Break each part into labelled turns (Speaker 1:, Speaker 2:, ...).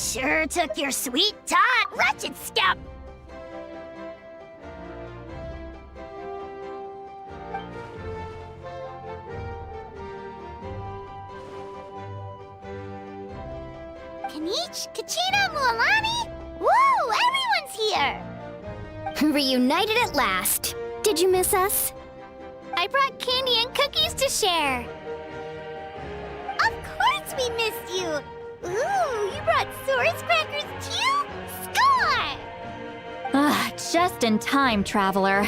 Speaker 1: sure took your sweet time, wretched scamp! Kanich, Kachina, Mualani? Woo! Everyone's here! Reunited at last. Did you miss us? I brought candy and cookies to share. Of course we missed you! Ooh, you brought Source crackers too? Score!
Speaker 2: Just in time, Traveler.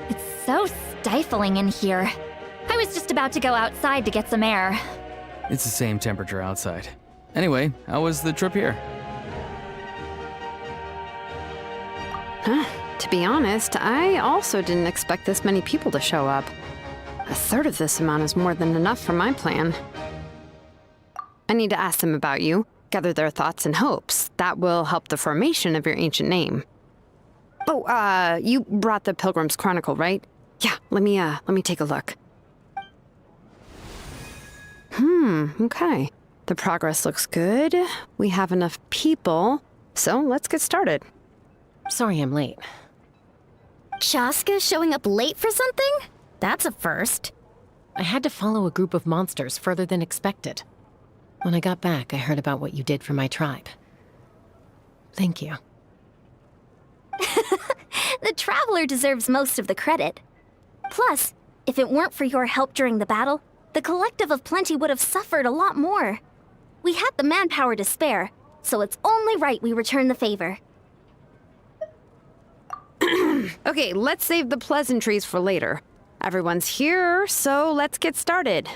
Speaker 2: It's so stifling in here. I was just about to go outside to get some air.
Speaker 3: It's the same temperature outside. Anyway, how was the trip here?
Speaker 4: To be honest, I also didn't expect this many people to show up. A third of this amount is more than enough for my plan. I need to ask them about you, gather their thoughts and hopes. That will help the formation of your ancient name. Oh, you brought the Pilgrim's Chronicle, right? Yeah, let me take a look. Okay. The progress looks good. We have enough people, so let's get started.
Speaker 5: Sorry I'm late.
Speaker 1: Chaska showing up late for something? That's a first.
Speaker 5: I had to follow a group of monsters further than expected. When I got back, I heard about what you did for my tribe. Thank you.
Speaker 1: The Traveler deserves most of the credit. Plus, if it weren't for your help during the battle, the Collective of Plenty would have suffered a lot more. We had the manpower to spare, so it's only right we return the favor.
Speaker 4: Okay, let's save the pleasantries for later. Everyone's here, so let's get started.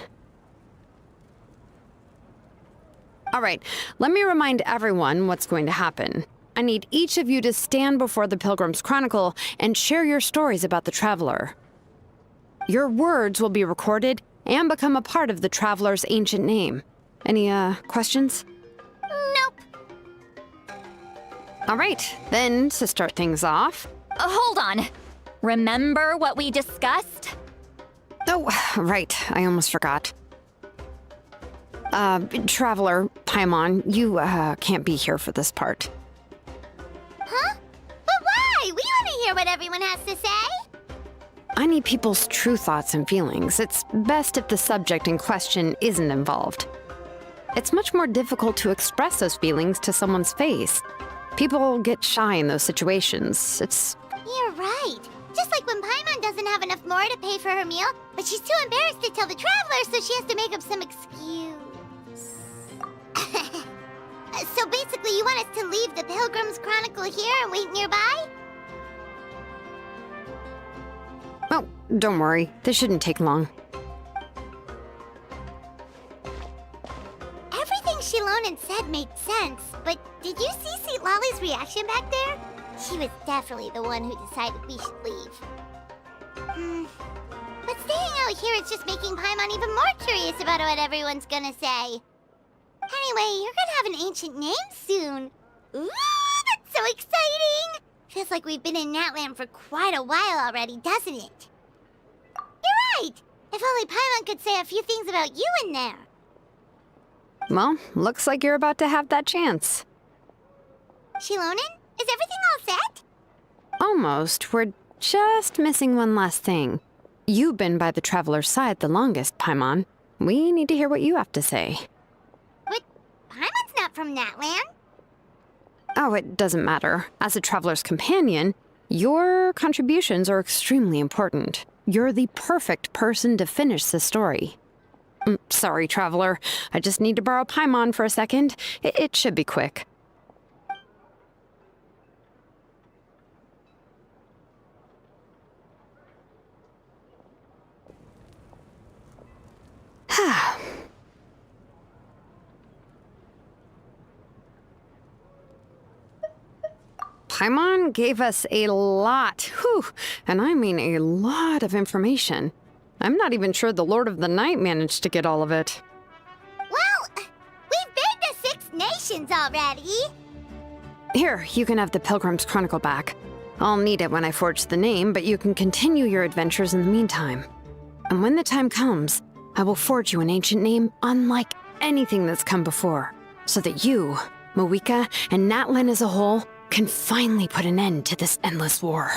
Speaker 4: All right, let me remind everyone what's going to happen. I need each of you to stand before the Pilgrim's Chronicle and share your stories about the Traveler. Your words will be recorded and become a part of the Traveler's ancient name. Any, questions?
Speaker 1: Nope.
Speaker 4: All right, then, to start things off...
Speaker 2: Hold on. Remember what we discussed?
Speaker 4: Oh, right, I almost forgot. Traveler, Paimon, you, can't be here for this part.
Speaker 1: Huh? But why? We want to hear what everyone has to say.
Speaker 4: I need people's true thoughts and feelings. It's best if the subject in question isn't involved. It's much more difficult to express those feelings to someone's face. People get shy in those situations.
Speaker 1: You're right. Just like when Paimon doesn't have enough more to pay for her meal, but she's too embarrassed to tell the Traveler, so she has to make up some excuse. So basically, you want us to leave the Pilgrim's Chronicle here and wait nearby?
Speaker 4: Oh, don't worry. This shouldn't take long.
Speaker 1: Everything Shilonen said made sense, but did you see Sweet Lolly's reaction back there? She was definitely the one who decided we should leave. But staying out here is just making Paimon even more curious about what everyone's gonna say. Anyway, you're gonna have an ancient name soon. Ooh, that's so exciting! Feels like we've been in Natland for quite a while already, doesn't it? You're right! If only Paimon could say a few things about you in there.
Speaker 4: Well, looks like you're about to have that chance.
Speaker 1: Shilonen, is everything all set?
Speaker 4: Almost. We're just missing one last thing. You've been by the Traveler's side the longest, Paimon. We need to hear what you have to say.
Speaker 1: But Paimon's not from Natland.
Speaker 4: Oh, it doesn't matter. As a Traveler's companion, your contributions are extremely important. You're the perfect person to finish the story. Sorry, Traveler. I just need to borrow Paimon for a second. It should be quick. Paimon gave us a lot, and I mean a lot of information. I'm not even sure the Lord of the Night managed to get all of it.
Speaker 1: Well, we've been to 6 nations already.
Speaker 4: Here, you can have the Pilgrim's Chronicle back. I'll need it when I forge the name, but you can continue your adventures in the meantime. And when the time comes, I will forge you an ancient name unlike anything that's come before, so that you Moika, and Natlan as a whole can finally put an end to this endless war.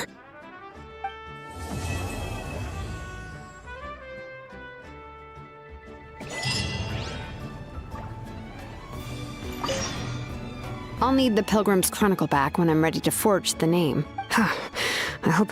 Speaker 4: I'll need the Pilgrim's Chronicle back when I'm ready to forge the name. I hope...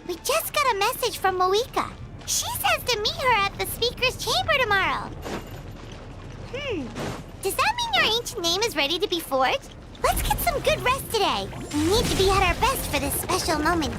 Speaker 1: We just got a message from Moika. She says to meet her at the Speaker's Chamber tomorrow. Does that mean your ancient name is ready to be forged? Let's get some good rest today. We need to be at our best for this special moment.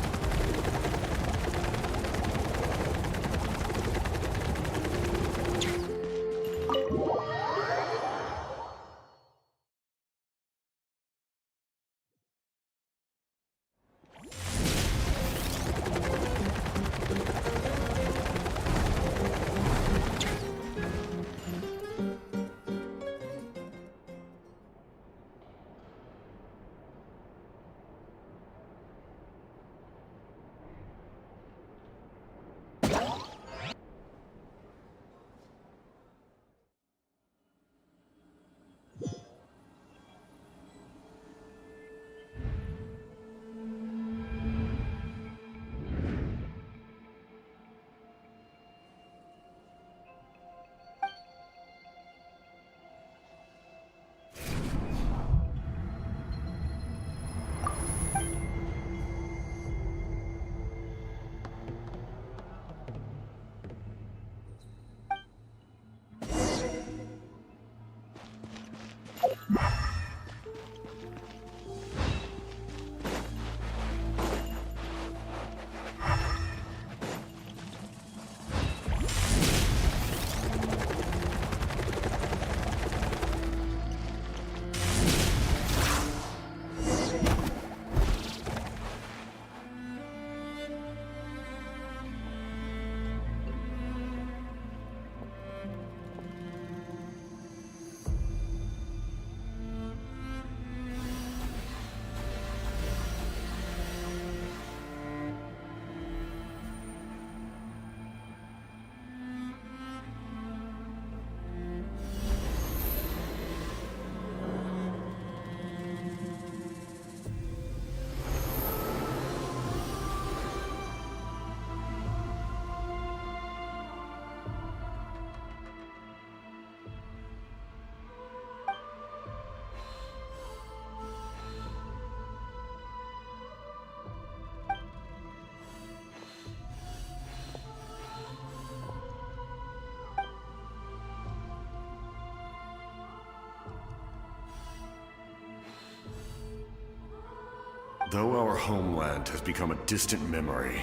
Speaker 6: Though our homeland has become a distant memory,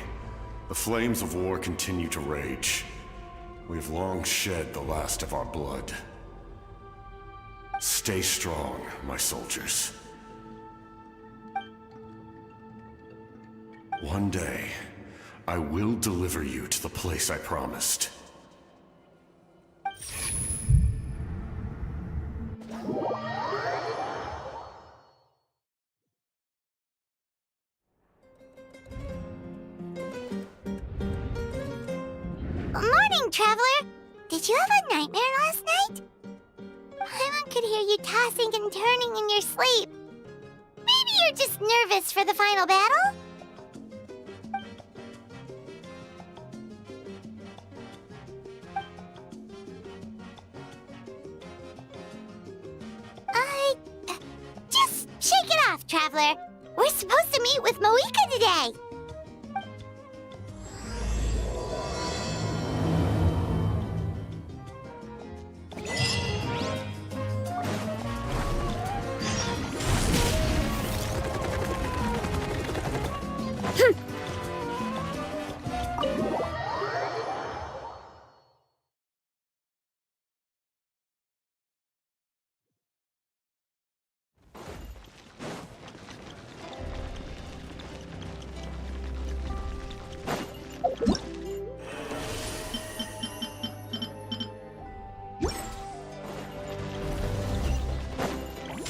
Speaker 6: the flames of war continue to rage. We've long shed the last of our blood. Stay strong, my soldiers. One day, I will deliver you to the place I promised.
Speaker 1: Traveler. Did you have a nightmare last night? Paimon could hear you tossing and turning in your sleep. Maybe you're just nervous for the final battle? Just shake it off, Traveler. We're supposed to meet with Moika today.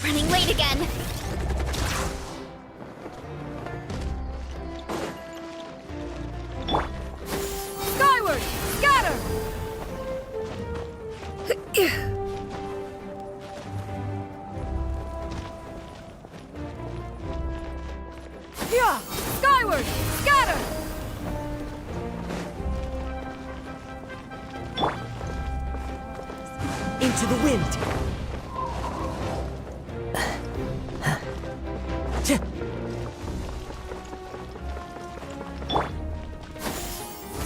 Speaker 2: Running late again.
Speaker 7: Skyward! Scatter! Yeah! Skyward! Scatter! Into the wind!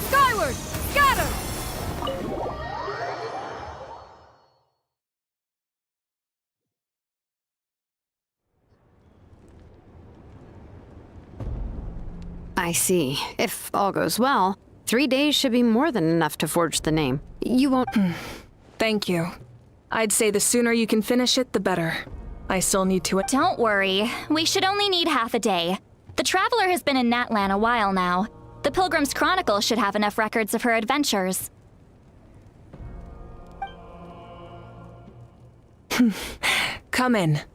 Speaker 7: Skyward! Scatter!
Speaker 4: I see. If all goes well, 3 days should be more than enough to forge the name. You won't...
Speaker 7: Thank you. I'd say the sooner you can finish it, the better. I still need to...
Speaker 2: Don't worry, we should only need half a day. The Traveler has been in Natlan a while now. The Pilgrim's Chronicle should have enough records of her adventures.
Speaker 7: Come in.
Speaker 1: Hey,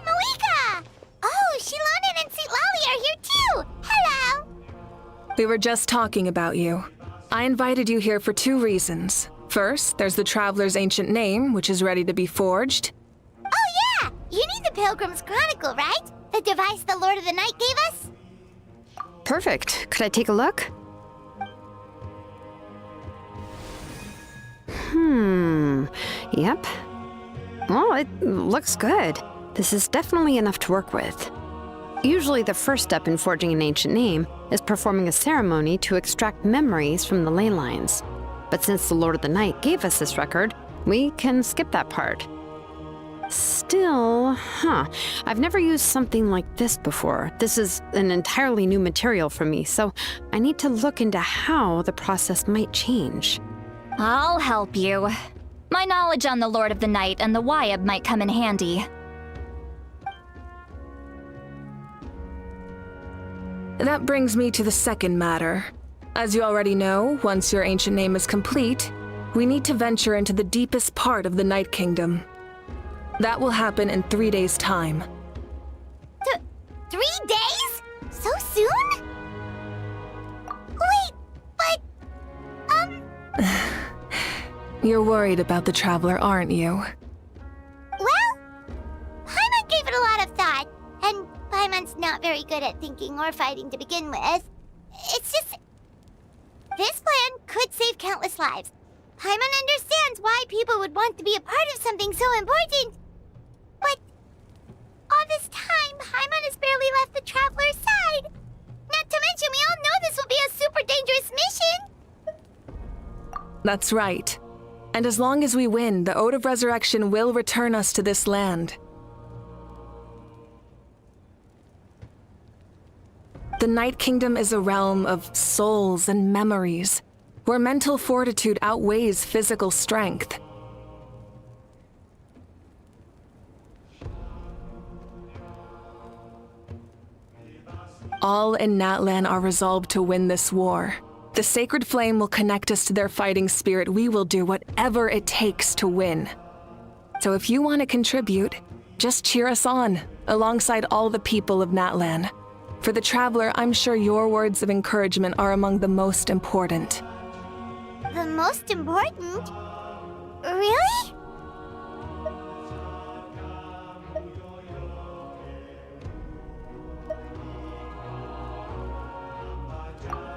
Speaker 1: Moika! Oh, Shilonen and St. Lolly are here too! Hello!
Speaker 7: We were just talking about you. I invited you here for 2 reasons. First, there's the Traveler's ancient name, which is ready to be forged.
Speaker 1: Oh yeah! You need the Pilgrim's Chronicle, right? The device the Lord of the Night gave us?
Speaker 4: Perfect. Could I take a look? Yep. Well, it looks good. This is definitely enough to work with. Usually the first step in forging an ancient name is performing a ceremony to extract memories from the ley lines. But since the Lord of the Night gave us this record, we can skip that part. Still, I've never used something like this before. This is an entirely new material for me, so I need to look into how the process might change.
Speaker 2: I'll help you. My knowledge on the Lord of the Night and the Wyab might come in handy.
Speaker 7: That brings me to the second matter. As you already know, once your ancient name is complete, we need to venture into the deepest part of the Night Kingdom. That will happen in 3 days' time.
Speaker 1: 3 days? So soon? Wait, but...
Speaker 7: You're worried about the Traveler, aren't you?
Speaker 1: Well, Paimon gave it a lot of thought, and Paimon's not very good at thinking or fighting to begin with. It's just... this plan could save countless lives. Paimon understands why people would want to be a part of something so important. But all this time, Paimon has barely left the Traveler's side. Not to mention, we all know this will be a super dangerous mission.
Speaker 7: That's right. And as long as we win, the Ode of Resurrection will return us to this land. The Night Kingdom is a realm of souls and memories, where mental fortitude outweighs physical strength. All in Natlan are resolved to win this war. The sacred flame will connect us to their fighting spirit. We will do whatever it takes to win. So if you want to contribute, just cheer us on, alongside all the people of Natlan. For the traveler, I'm sure your words of encouragement are among the most important.
Speaker 1: The most important? Really?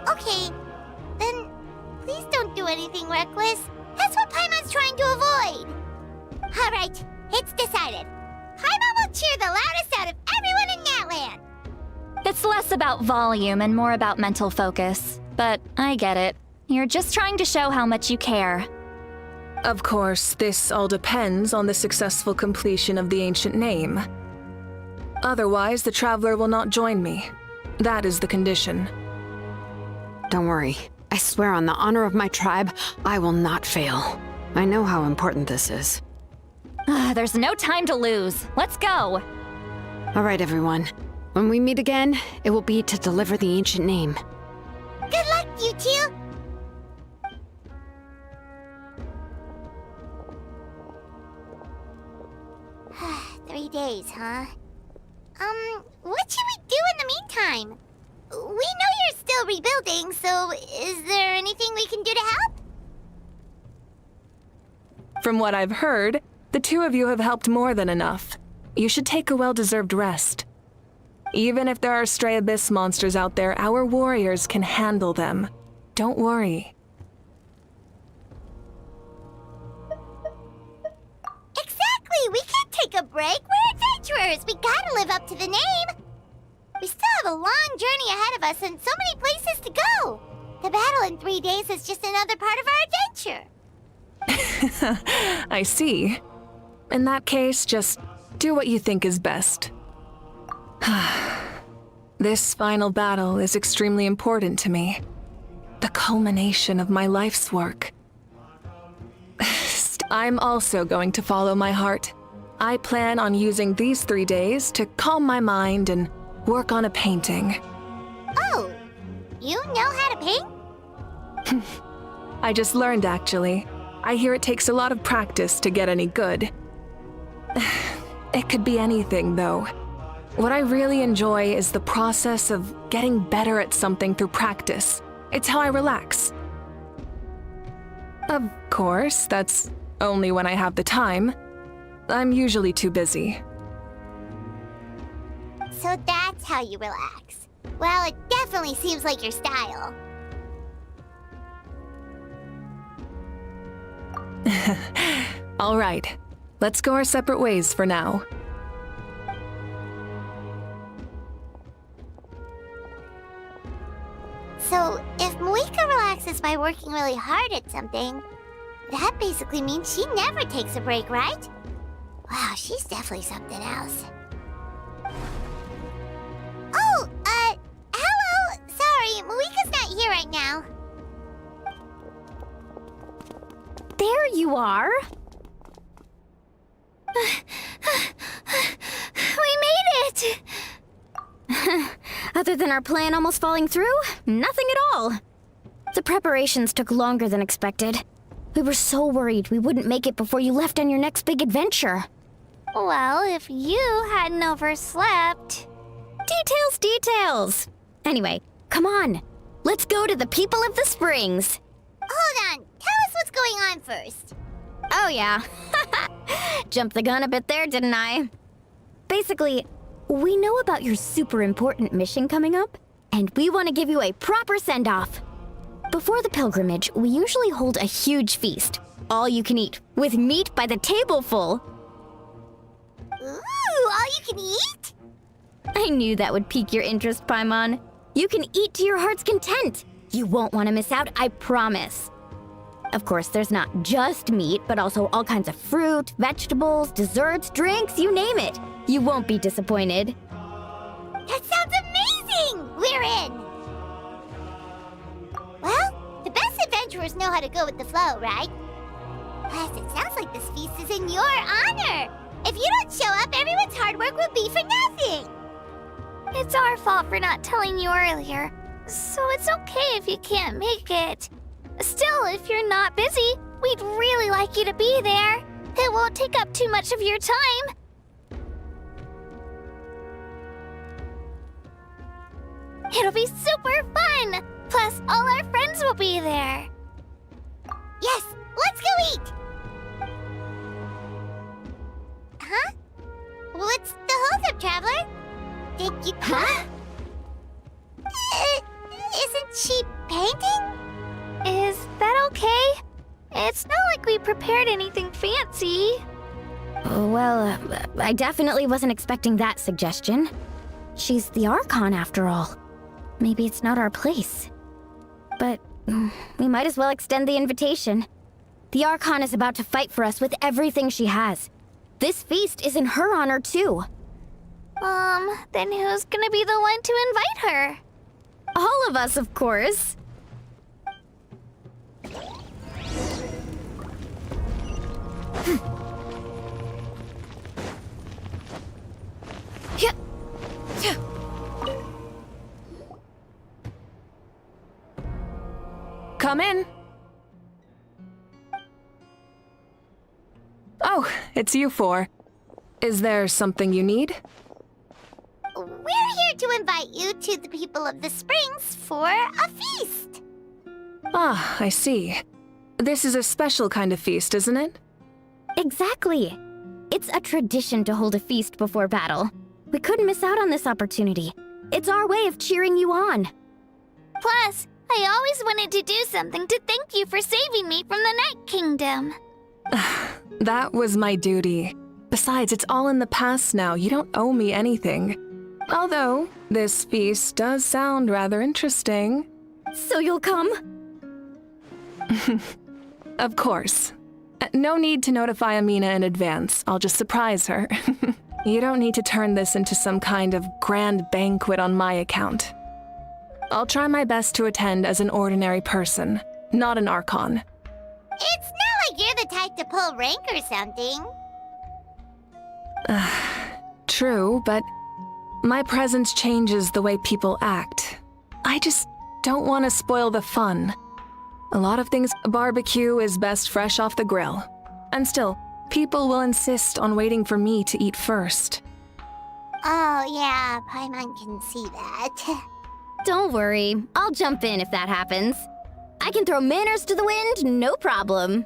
Speaker 1: Okay, then please don't do anything reckless. That's what Paimon's trying to avoid. Alright, it's decided. Paimon will cheer the loudest out of everyone in Natland.
Speaker 2: It's less about volume and more about mental focus. But I get it. You're just trying to show how much you care.
Speaker 7: Of course, this all depends on the successful completion of the ancient name. Otherwise, the traveler will not join me. That is the condition.
Speaker 4: Don't worry. I swear on the honor of my tribe, I will not fail. I know how important this is.
Speaker 2: There's no time to lose. Let's go.
Speaker 4: All right, everyone. When we meet again, it will be to deliver the ancient name.
Speaker 1: Good luck, you two! 3 days, huh? What should we do in the meantime? We know you're still rebuilding, so is there anything we can do to help?
Speaker 7: From what I've heard, the two of you have helped more than enough. You should take a well-deserved rest. Even if there are stray abyss monsters out there, our warriors can handle them. Don't worry.
Speaker 1: Exactly! We can't take a break! We're adventurers! We gotta live up to the name! We still have a long journey ahead of us and so many places to go! The battle in 3 days is just another part of our adventure!
Speaker 7: I see. In that case, just do what you think is best. This final battle is extremely important to me. The culmination of my life's work. I'm also going to follow my heart. I plan on using these 3 days to calm my mind and work on a painting.
Speaker 1: Oh, you know how to paint?
Speaker 7: I just learned, actually. I hear it takes a lot of practice to get any good. It could be anything, though. What I really enjoy is the process of getting better at something through practice. It's how I relax. Of course, that's only when I have the time. I'm usually too busy.
Speaker 1: So that's how you relax. Well, it definitely seems like your style.
Speaker 7: All right, let's go our separate ways for now.
Speaker 1: So, if Moika relaxes by working really hard at something, that basically means she never takes a break, right? Wow, she's definitely something else. Oh, hello! Sorry, Moika's not here right now.
Speaker 2: There you are.
Speaker 8: We made it! Other than our plan almost falling through, nothing at all. The preparations took longer than expected. We were so worried we wouldn't make it before you left on your next big adventure.
Speaker 1: Well, if you hadn't overslept...
Speaker 8: Details! Anyway, come on. Let's go to the people of the springs.
Speaker 1: Hold on, tell us what's going on first.
Speaker 8: Oh yeah. Jumped the gun a bit there, didn't I? Basically, we know about your super important mission coming up, and we want to give you a proper send-off. Before the pilgrimage, we usually hold a huge feast, all you can eat, with meat by the tableful.
Speaker 1: Ooh, all you can eat?
Speaker 8: I knew that would pique your interest, Paimon. You can eat to your heart's content. You won't want to miss out, I promise. Of course, there's not just meat, but also all kinds of fruit, vegetables, desserts, drinks, you name it. You won't be disappointed.
Speaker 1: That sounds amazing! We're in! Well, the best adventurers know how to go with the flow, right? Plus, it sounds like this feast is in your honor! If you don't show up, everyone's hard work will be for nothing!
Speaker 8: It's our fault for not telling you earlier, so it's okay if you can't make it. Still, if you're not busy, we'd really like you to be there. It won't take up too much of your time.
Speaker 1: It'll be super fun! Plus, all our friends will be there. Yes, let's go eat! Huh? What's the holdup, Traveler? Did you... Huh? Isn't she painting?
Speaker 9: Is that okay? It's not like we prepared anything fancy.
Speaker 8: Well, I definitely wasn't expecting that suggestion. She's the Archon after all. Maybe it's not our place. But we might as well extend the invitation. The Archon is about to fight for us with everything she has. This feast is in her honor too.
Speaker 9: Then who's gonna be the one to invite her?
Speaker 8: All of us, of course.
Speaker 7: Come in. Oh, it's you four. Is there something you need?
Speaker 1: We're here to invite you to the people of the Springs for a feast.
Speaker 7: Ah, I see. This is a special kind of feast, isn't it?
Speaker 8: Exactly. It's a tradition to hold a feast before battle. We couldn't miss out on this opportunity. It's our way of cheering you on.
Speaker 9: Plus, I always wanted to do something to thank you for saving me from the Night Kingdom.
Speaker 7: That was my duty. Besides, it's all in the past now. You don't owe me anything. Although, this feast does sound rather interesting.
Speaker 8: So you'll come?
Speaker 7: Of course. No need to notify Amina in advance. I'll just surprise her. You don't need to turn this into some kind of grand banquet on my account. I'll try my best to attend as an ordinary person, not an Archon.
Speaker 1: It's not like you're the type to pull rank or something.
Speaker 7: True, but my presence changes the way people act. I just don't want to spoil the fun. A lot of things barbecue is best fresh off the grill. And still, people will insist on waiting for me to eat first.
Speaker 1: Oh yeah, Paimon can see that.
Speaker 8: Don't worry, I'll jump in if that happens. I can throw manners to the wind, no problem.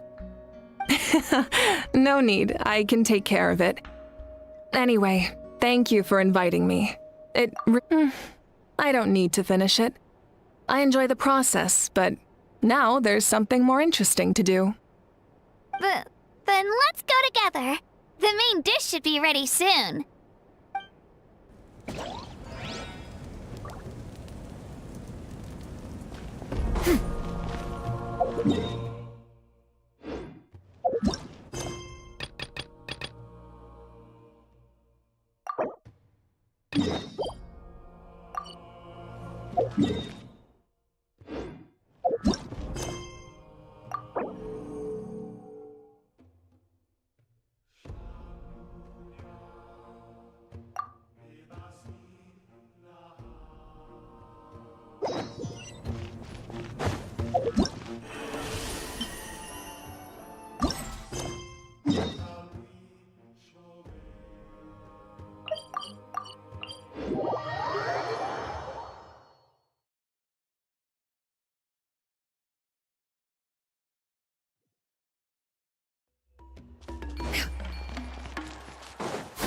Speaker 7: No need, I can take care of it. Anyway, thank you for inviting me. I don't need to finish it. I enjoy the process, but now there's something more interesting to do.
Speaker 9: Then let's go together. The main dish should be ready soon.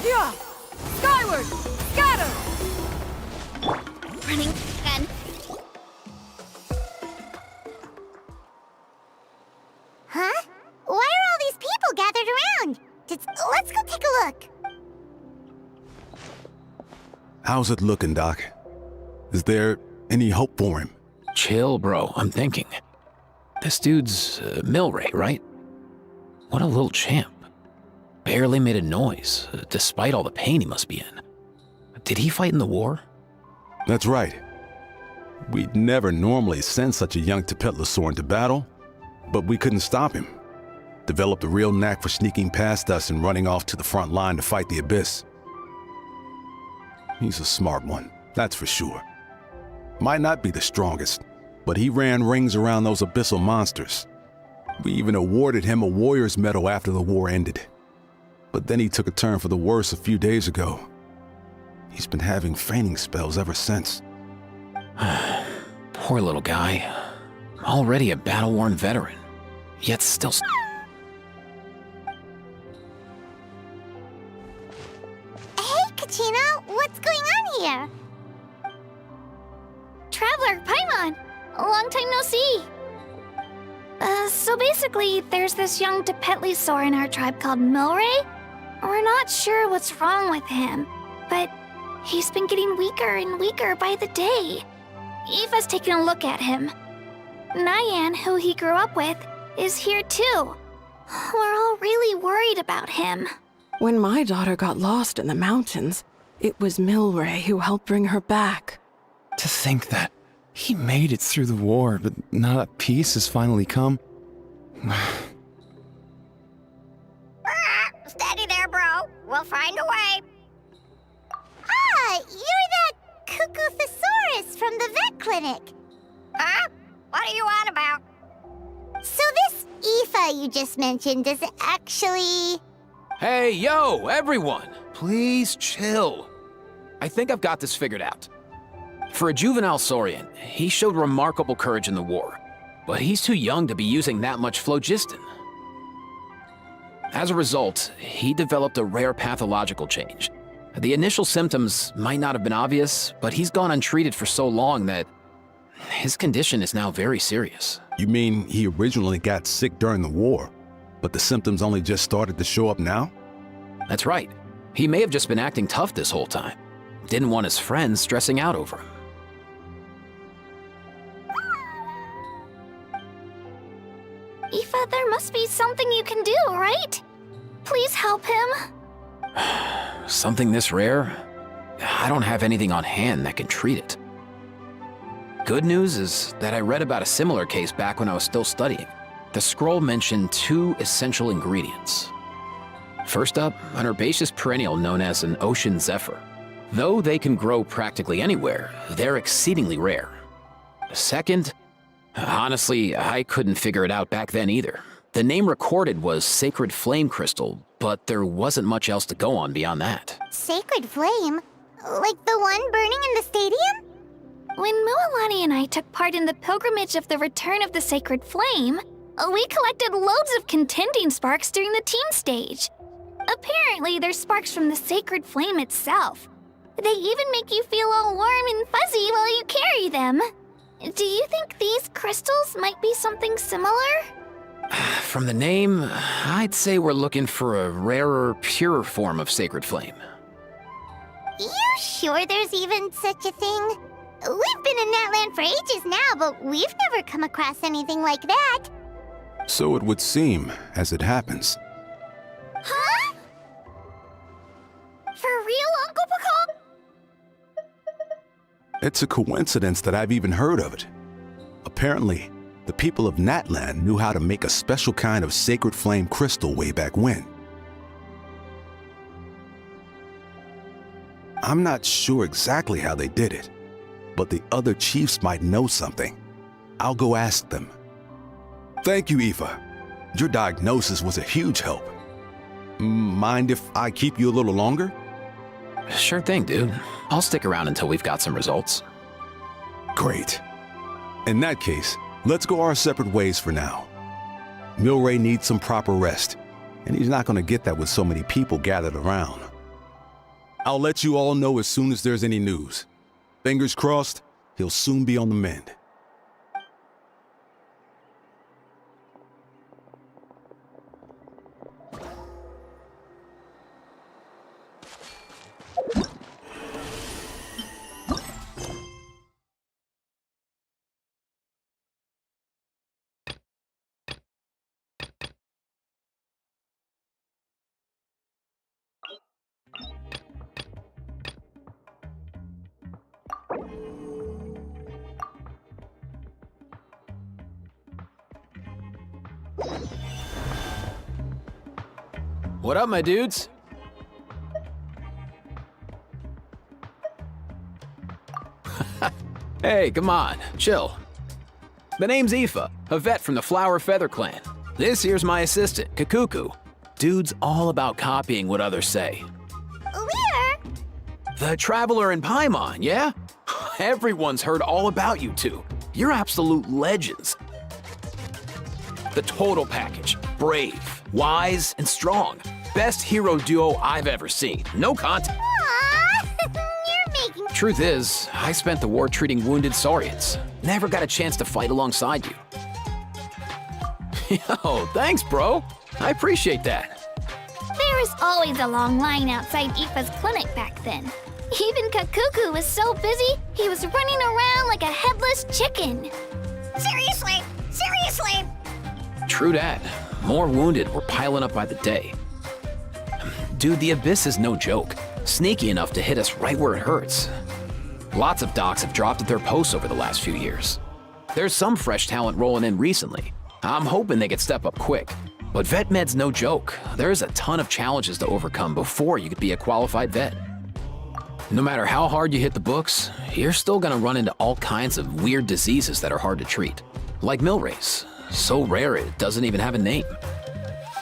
Speaker 10: Yeah! Skyward! Scatter!
Speaker 9: Running again.
Speaker 1: Huh? Why are all these people gathered around? Let's go take a look.
Speaker 11: How's it looking, Doc? Is there any hope for him?
Speaker 12: Chill, bro. I'm thinking. This dude's Milray, right? What a little champ. Barely made a noise, despite all the pain he must be in. Did he fight in the war?
Speaker 11: That's right. We'd never normally send such a young Tepetlosaur into battle, but we couldn't stop him. Developed a real knack for sneaking past us and running off to the front line to fight the Abyss. He's a smart one, that's for sure. Might not be the strongest, but he ran rings around those abyssal monsters. We even awarded him a Warrior's Medal after the war ended. But then he took a turn for the worse a few days ago. He's been having fainting spells ever since.
Speaker 12: Poor little guy. Already a battle-worn veteran, yet still...
Speaker 1: Hey, Kachina, what's going on here?
Speaker 9: Traveler, Paimon! Long time no see! So basically, there's this young Tepetlisaur in our tribe called Milray. We're not sure what's wrong with him, but he's been getting weaker and weaker by the day. Eva's taking a look at him. Nyan, who he grew up with, is here too. We're all really worried about him.
Speaker 10: When my daughter got lost in the mountains, it was Milray who helped bring her back.
Speaker 13: To think that he made it through the war, but now that peace has finally come.
Speaker 8: Steady there, bro. We'll find a way.
Speaker 1: Ah, you're that cuckoo thesaurus from the vet clinic.
Speaker 8: Huh? What are you on about?
Speaker 1: So this Aoife you just mentioned, does it actually...
Speaker 12: Hey, yo, everyone! Please chill. I think I've got this figured out. For a juvenile Saurian, he showed remarkable courage in the war, but he's too young to be using that much phlogiston. As a result, he developed a rare pathological change. The initial symptoms might not have been obvious, but he's gone untreated for so long that his condition is now very serious.
Speaker 11: You mean he originally got sick during the war, but the symptoms only just started to show up now?
Speaker 12: That's right. He may have just been acting tough this whole time. Didn't want his friends stressing out over him.
Speaker 9: Aoife, there must be something you can do, right? Please help him.
Speaker 12: Something this rare? I don't have anything on hand that can treat it. Good news is that I read about a similar case back when I was still studying. The scroll mentioned 2 essential ingredients. First up, an herbaceous perennial known as an ocean zephyr. Though they can grow practically anywhere, they're exceedingly rare. Second, honestly, I couldn't figure it out back then either. The name recorded was Sacred Flame Crystal, but there wasn't much else to go on beyond that.
Speaker 1: Sacred Flame? Like the one burning in the stadium?
Speaker 9: When Mualani and I took part in the pilgrimage of the Return of the Sacred Flame, we collected loads of contending sparks during the team stage. Apparently, they're sparks from the Sacred Flame itself. They even make you feel all warm and fuzzy while you carry them. Do you think these crystals might be something similar?
Speaker 12: From the name, I'd say we're looking for a rarer, purer form of Sacred Flame.
Speaker 1: You sure there's even such a thing? We've been in that land for ages now, but we've never come across anything like that.
Speaker 11: So it would seem, as it happens.
Speaker 1: Huh? For real, Uncle Pakal?
Speaker 11: It's a coincidence that I've even heard of it. Apparently, the people of Natland knew how to make a special kind of sacred flame crystal way back when. I'm not sure exactly how they did it, but the other chiefs might know something. I'll go ask them. Thank you, Aoife. Your diagnosis was a huge help. Mind if I keep you a little longer?
Speaker 12: Sure thing, dude. I'll stick around until we've got some results.
Speaker 11: Great. In that case, let's go our separate ways for now. Milray needs some proper rest, and he's not going to get that with so many people gathered around. I'll let you all know as soon as there's any news. Fingers crossed, he'll soon be on the mend.
Speaker 12: What up, my dudes? Hey, come on, chill. The name's Aoife, a vet from the Flower Feather Clan. This here's my assistant, Kakuku. Dude's all about copying what others say.
Speaker 1: We're...
Speaker 12: The Traveler in Paimon, yeah? Everyone's heard all about you two. You're absolute legends. The total package. Brave, wise, and strong. Best hero duo I've ever seen. No contest.
Speaker 1: Aww, you're making...
Speaker 12: Truth is, I spent the war treating wounded Saurians. Never got a chance to fight alongside you. Yo, thanks, bro. I appreciate that.
Speaker 9: There was always a long line outside Aoife's clinic back then. Even Kakuku was so busy, he was running around like a headless chicken.
Speaker 1: Seriously? Seriously?
Speaker 12: True dat. More wounded were piling up by the day. Dude, the Abyss is no joke. Sneaky enough to hit us right where it hurts. Lots of docs have dropped at their posts over the last few years. There's some fresh talent rolling in recently. I'm hoping they could step up quick. But vet med's no joke. There's a ton of challenges to overcome before you could be a qualified vet. No matter how hard you hit the books, you're still gonna run into all kinds of weird diseases that are hard to treat. Like Milray's. So rare it doesn't even have a name.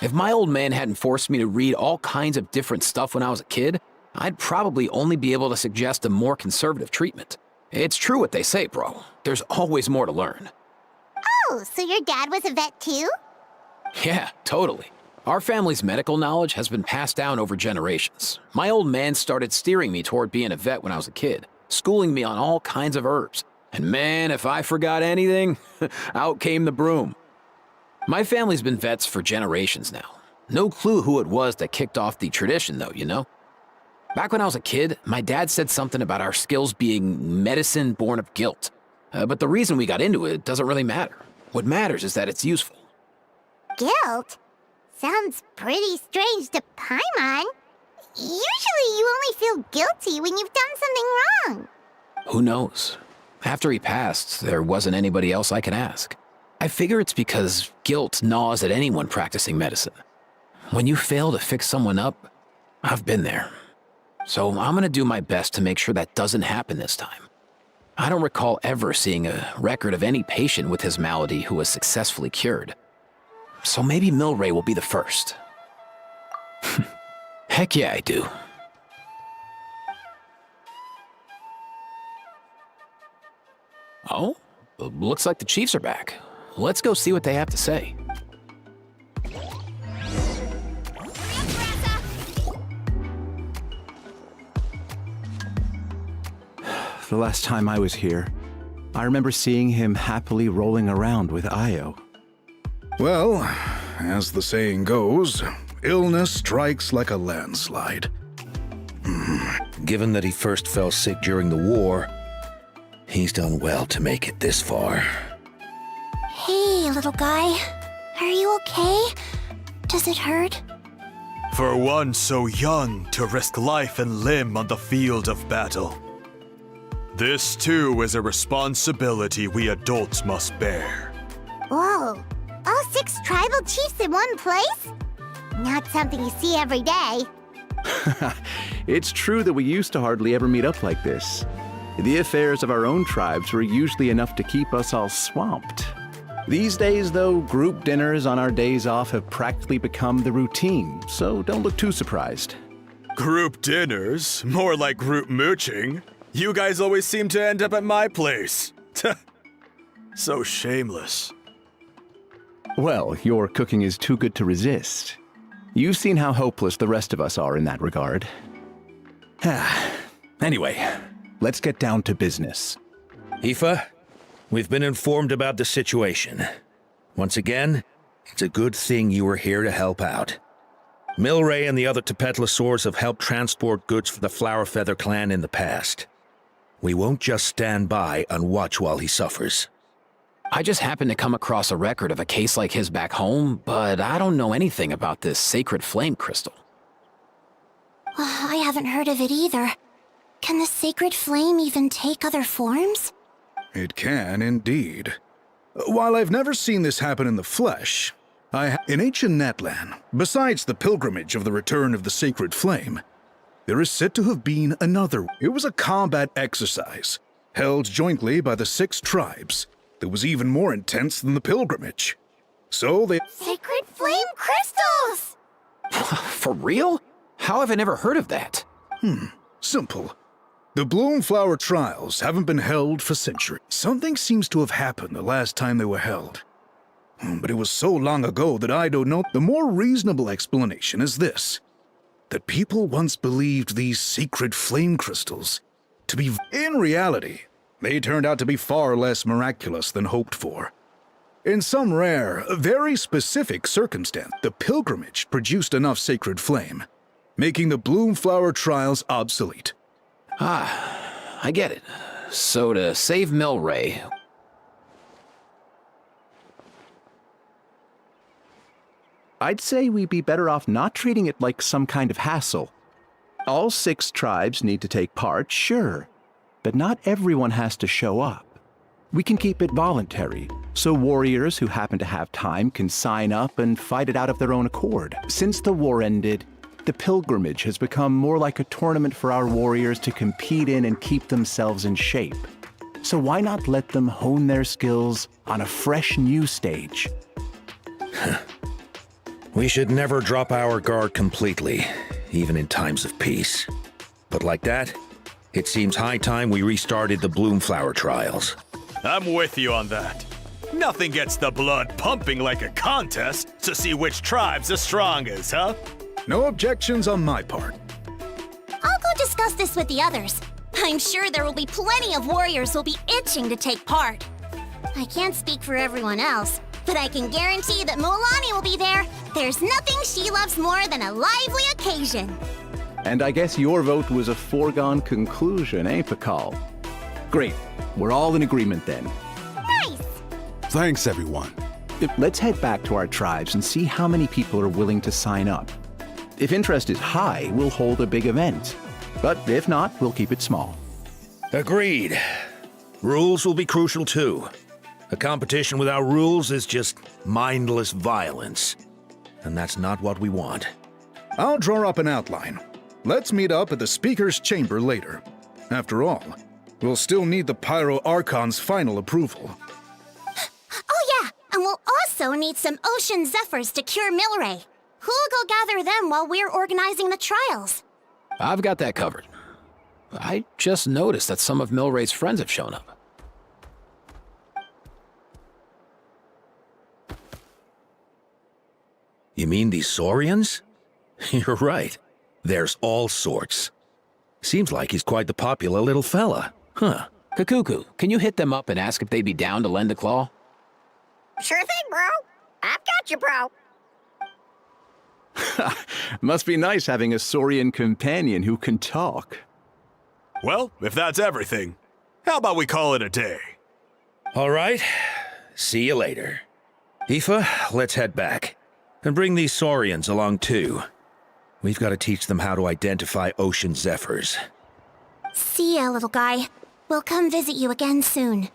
Speaker 12: If my old man hadn't forced me to read all kinds of different stuff when I was a kid, I'd probably only be able to suggest a more conservative treatment. It's true what they say, bro. There's always more to learn.
Speaker 1: Oh, so your dad was a vet too?
Speaker 12: Yeah, totally. Our family's medical knowledge has been passed down over generations. My old man started steering me toward being a vet when I was a kid, schooling me on all kinds of herbs. And man, if I forgot anything, out came the broom. My family's been vets for generations now. No clue who it was that kicked off the tradition though, you know? Back when I was a kid, my dad said something about our skills being medicine born of guilt. But the reason we got into it doesn't really matter. What matters is that it's useful.
Speaker 1: Guilt? Sounds pretty strange to Paimon. Usually you only feel guilty when you've done something wrong.
Speaker 12: Who knows? After he passed, there wasn't anybody else I could ask. I figure it's because guilt gnaws at anyone practicing medicine. When you fail to fix someone up, I've been there. So I'm gonna do my best to make sure that doesn't happen this time. I don't recall ever seeing a record of any patient with his malady who was successfully cured. So maybe Milray will be the first. Heck yeah, I do. Oh, looks like the Chiefs are back. Let's go see what they have to say.
Speaker 14: The last time I was here, I remember seeing him happily rolling around with Io.
Speaker 15: Well, as the saying goes, illness strikes like a landslide.
Speaker 16: Given that he first fell sick during the war, he's done well to make it this far.
Speaker 1: Hey, little guy. Are you okay? Does it hurt?
Speaker 17: For one so young to risk life and limb on the field of battle. This too is a responsibility we adults must bear.
Speaker 1: Whoa. All 6 tribal chiefs in one place? Not something you see every day.
Speaker 14: It's true that we used to hardly ever meet up like this. The affairs of our own tribes were usually enough to keep us all swamped. These days, though, group dinners on our days off have practically become the routine, so don't look too surprised.
Speaker 17: Group dinners? More like group mooching. You guys always seem to end up at my place. So shameless.
Speaker 14: Well, your cooking is too good to resist. You've seen how hopeless the rest of us are in that regard. Anyway, let's get down to business.
Speaker 16: Aoife, we've been informed about the situation. Once again, it's a good thing you were here to help out. Milray and the other Tepetlosaurs have helped transport goods for the Flower Feather clan in the past. We won't just stand by and watch while he suffers.
Speaker 12: I just happened to come across a record of a case like his back home, but I don't know anything about this sacred flame crystal.
Speaker 1: I haven't heard of it either. Can the sacred flame even take other forms?
Speaker 15: It can, indeed. While I've never seen this happen in the flesh, in ancient Natlan, besides the pilgrimage of the return of the sacred flame, there is said to have been another. It was a combat exercise, held jointly by the 6 tribes, that was even more intense than the pilgrimage. So they—
Speaker 1: Sacred flame crystals!
Speaker 12: For real? How have I never heard of that?
Speaker 15: Simple. The Bloomflower Trials haven't been held for centuries. Something seems to have happened the last time they were held. But it was so long ago that I don't know. The more reasonable explanation is this: that people once believed these secret flame crystals to be... In reality, they turned out to be far less miraculous than hoped for. In some rare, very specific circumstance, the pilgrimage produced enough sacred flame, making the Bloomflower Trials obsolete.
Speaker 12: Ah, I get it. So to save Milray,
Speaker 14: I'd say we'd be better off not treating it like some kind of hassle. All 6 tribes need to take part, sure, but not everyone has to show up. We can keep it voluntary, so warriors who happen to have time can sign up and fight it out of their own accord. Since the war ended, the pilgrimage has become more like a tournament for our warriors to compete in and keep themselves in shape. So why not let them hone their skills on a fresh new stage?
Speaker 16: We should never drop our guard completely, even in times of peace. But like that, it seems high time we restarted the Bloomflower Trials.
Speaker 17: I'm with you on that. Nothing gets the blood pumping like a contest to see which tribe's the strongest, huh?
Speaker 15: No objections on my part.
Speaker 1: I'll go discuss this with the others. I'm sure there will be plenty of warriors who'll be itching to take part. I can't speak for everyone else, but I can guarantee that Mualani will be there. There's nothing she loves more than a lively occasion.
Speaker 14: And I guess your vote was a foregone conclusion, eh, Pakal? Great. We're all in agreement then.
Speaker 1: Nice!
Speaker 11: Thanks, everyone.
Speaker 14: Let's head back to our tribes and see how many people are willing to sign up. If interest is high, we'll hold a big event. But if not, we'll keep it small.
Speaker 16: Agreed. Rules will be crucial too. A competition without rules is just mindless violence. And that's not what we want.
Speaker 15: I'll draw up an outline. Let's meet up at the Speaker's Chamber later. After all, we'll still need the Pyro Archon's final approval.
Speaker 1: Oh yeah, and we'll also need some Ocean Zephyrs to cure Milray. Who'll go gather them while we're organizing the trials?
Speaker 12: I've got that covered. I just noticed that some of Milray's friends have shown up.
Speaker 16: You mean these Saurians? You're right. There's all sorts. Seems like he's quite the popular little fella. Huh.
Speaker 12: Kakuku, can you hit them up and ask if they'd be down to lend a claw?
Speaker 8: Sure thing, bro. I've got you, bro.
Speaker 14: Must be nice having a Saurian companion who can talk.
Speaker 17: Well, if that's everything, how about we call it a day?
Speaker 16: All right. See you later. Aoife, let's head back. And bring these Saurians along too. We've got to teach them how to identify Ocean Zephyrs.
Speaker 1: See ya, little guy. We'll come visit you again soon.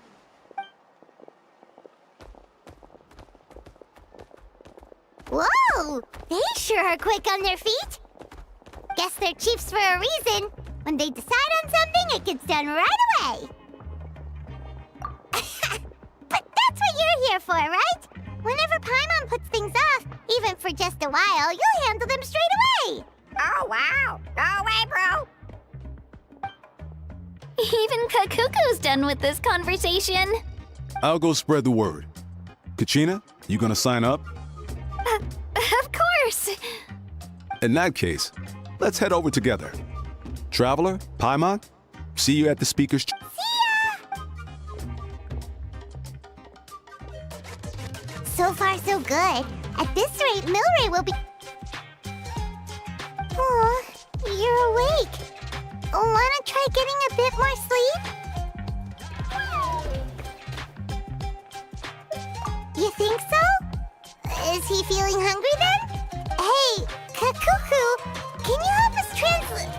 Speaker 1: Whoa! They sure are quick on their feet. Guess they're chiefs for a reason. When they decide on something, it gets done right away. But that's what you're here for, right? Whenever Paimon puts things off, even for just a while, you'll handle them straight away.
Speaker 8: Oh, wow. Go away, bro.
Speaker 9: Even Kakuku's done with this conversation.
Speaker 11: I'll go spread the word. Kachina, you gonna sign up?
Speaker 9: Of course.
Speaker 11: In that case, let's head over together. Traveler, Paimon, see you at the Speaker's...
Speaker 1: See ya! So far, so good. At this rate, Milray will be... Oh, you're awake. Wanna try getting a bit more sleep? You think so? Is he feeling hungry then? Hey, Kakuku, can you help us translate?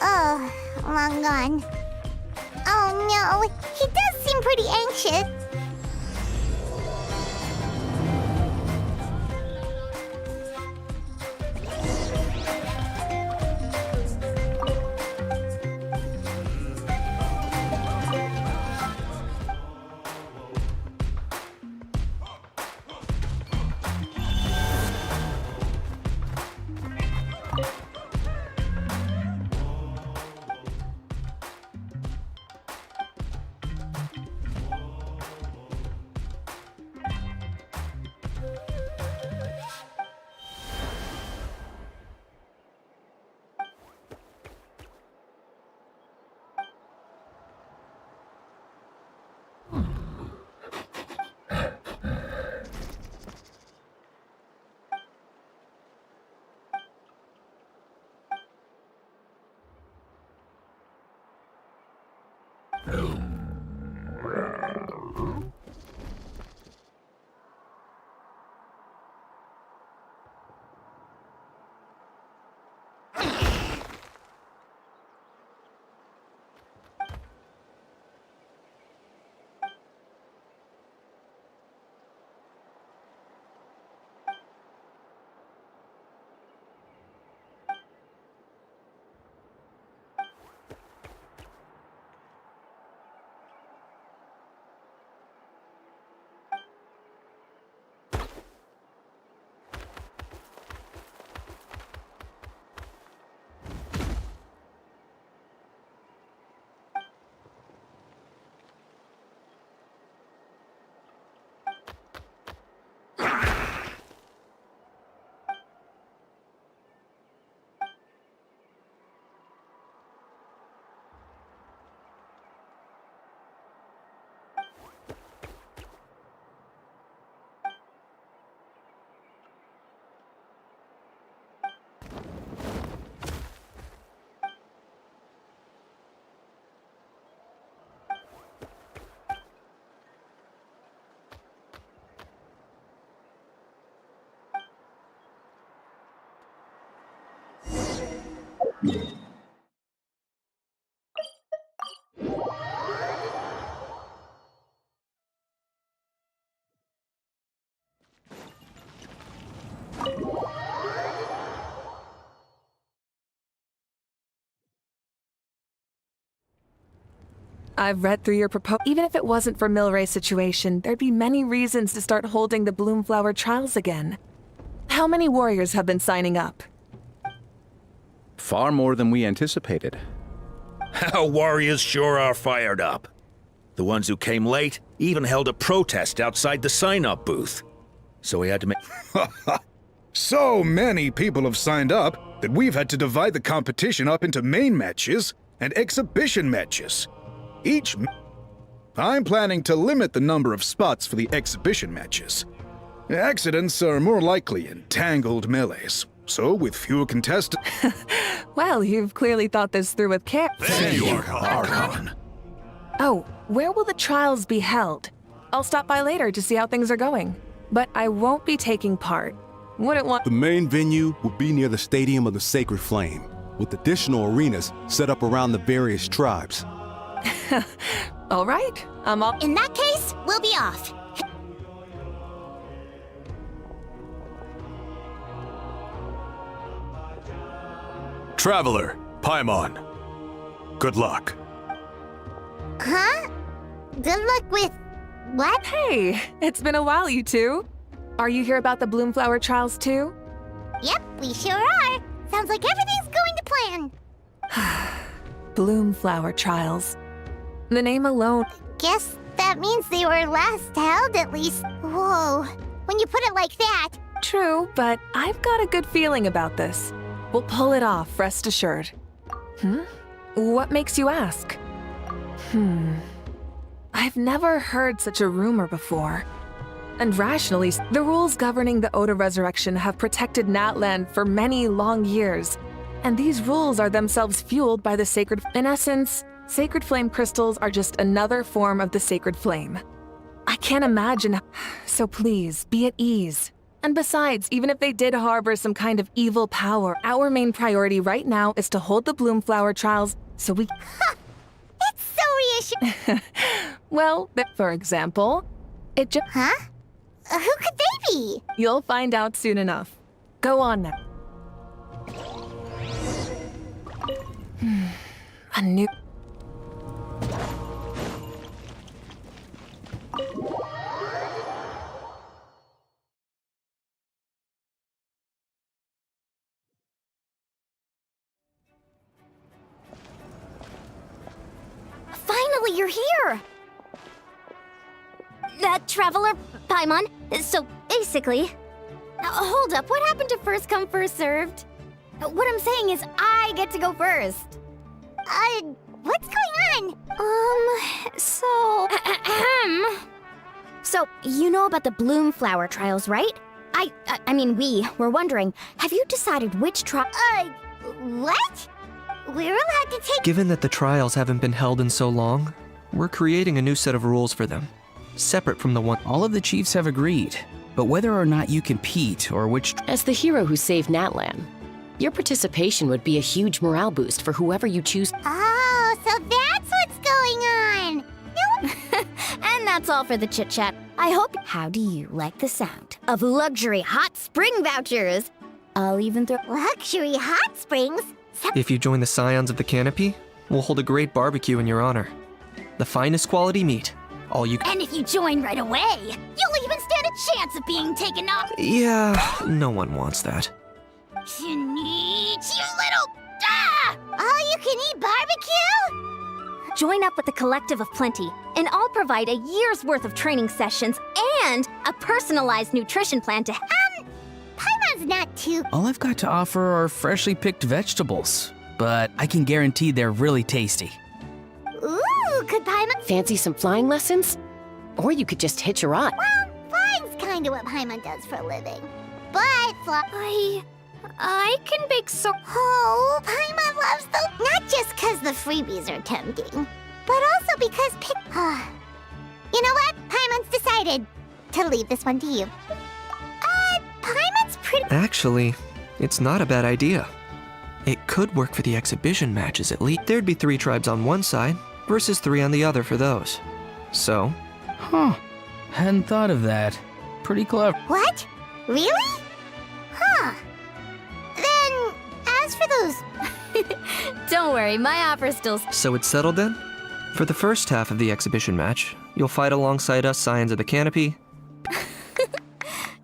Speaker 1: Oh, long gone. Oh no, he does seem pretty anxious.
Speaker 7: I've read through your proposal. Even if it wasn't for Milray's situation, there'd be many reasons to start holding the Bloomflower trials again. How many warriors have been signing up?
Speaker 14: Far more than we anticipated.
Speaker 16: Our warriors sure are fired up. The ones who came late even held a protest outside the sign-up booth. So we had to make...
Speaker 15: So many people have signed up that we've had to divide the competition up into main matches and exhibition matches. I'm planning to limit the number of spots for the exhibition matches. Accidents are more likely in tangled melees, so with fewer contestants...
Speaker 7: Well, you've clearly thought this through with care.
Speaker 15: Thank you, Archon.
Speaker 7: Oh, where will the trials be held? I'll stop by later to see how things are going. But I won't be taking part. Wouldn't want...
Speaker 11: The main venue will be near the Stadium of the Sacred Flame, with additional arenas set up around the various tribes.
Speaker 7: All right, I'm all...
Speaker 1: In that case, we'll be off.
Speaker 17: Traveler, Paimon. Good luck.
Speaker 1: Huh? Good luck with... what?
Speaker 7: Hey, it's been a while, you two. Are you here about the Bloomflower trials too?
Speaker 1: Yep, we sure are. Sounds like everything's going to plan.
Speaker 7: Bloomflower trials. The name alone...
Speaker 1: Guess that means they were last held, at least. Whoa. When you put it like that...
Speaker 7: True, but I've got a good feeling about this. We'll pull it off, rest assured. What makes you ask? I've never heard such a rumor before. And rationally, the rules governing the Oda resurrection have protected Natlan for many long years. And these rules are themselves fueled by the sacred... In essence, sacred flame crystals are just another form of the sacred flame. I can't imagine... So please, be at ease. And besides, even if they did harbor some kind of evil power, our main priority right now is to hold the Bloomflower trials so we...
Speaker 1: It's so reassuring.
Speaker 7: Well, for example, it just...
Speaker 1: Huh? Who could they be?
Speaker 7: You'll find out soon enough. Go on now. A new...
Speaker 8: Finally, you're here! Traveler, Paimon. So, basically... hold up, what happened to first come, first served? What I'm saying is, I get to go first.
Speaker 1: What's going on?
Speaker 8: So, you know about the Bloomflower trials, right? I mean, we were wondering, have you decided which
Speaker 1: What? We're allowed to take...
Speaker 18: Given that the trials haven't been held in so long, we're creating a new set of rules for them, separate from the one.
Speaker 3: All of the chiefs have agreed, but whether or not you compete or which.
Speaker 5: As the hero who saved Natlan, your participation would be a huge morale boost for whoever you choose.
Speaker 1: Oh, so that's what's going on.
Speaker 8: And that's all for the chit-chat. I hope... How do you like the sound of luxury hot spring vouchers? I'll even throw...
Speaker 1: Luxury hot springs?
Speaker 18: If you join the Scions of the Canopy, we'll hold a great barbecue in your honor. The finest quality meat. All you...
Speaker 9: And if you join right away, you'll even stand a chance of being taken off.
Speaker 18: Yeah, no one wants that.
Speaker 9: You little... Ah!
Speaker 1: All you can eat barbecue?
Speaker 8: Join up with the Collective of Plenty, and I'll provide a year's worth of training sessions and a personalized nutrition plan to...
Speaker 1: Paimon's not too...
Speaker 3: All I've got to offer are freshly picked vegetables, but I can guarantee they're really tasty.
Speaker 1: Ooh, could Paimon...
Speaker 5: Fancy some flying lessons? Or you could just hitch a ride.
Speaker 1: Well, flying's kind of what Paimon does for a living. But
Speaker 9: I can bake so...
Speaker 1: Oh, Paimon loves those... Not just because the freebies are tempting, but also because You know what? Paimon's decided to leave this one to you. Paimon's pretty...
Speaker 18: Actually, it's not a bad idea. It could work for the exhibition matches at least. There'd be 3 tribes on one side versus 3 on the other for those. So...
Speaker 3: Huh. Hadn't thought of that. Pretty clever.
Speaker 1: What? Really? Huh. Then, as for those...
Speaker 8: Don't worry, my offer's still...
Speaker 18: So it's settled then? For the first half of the exhibition match, you'll fight alongside us Scions of the Canopy.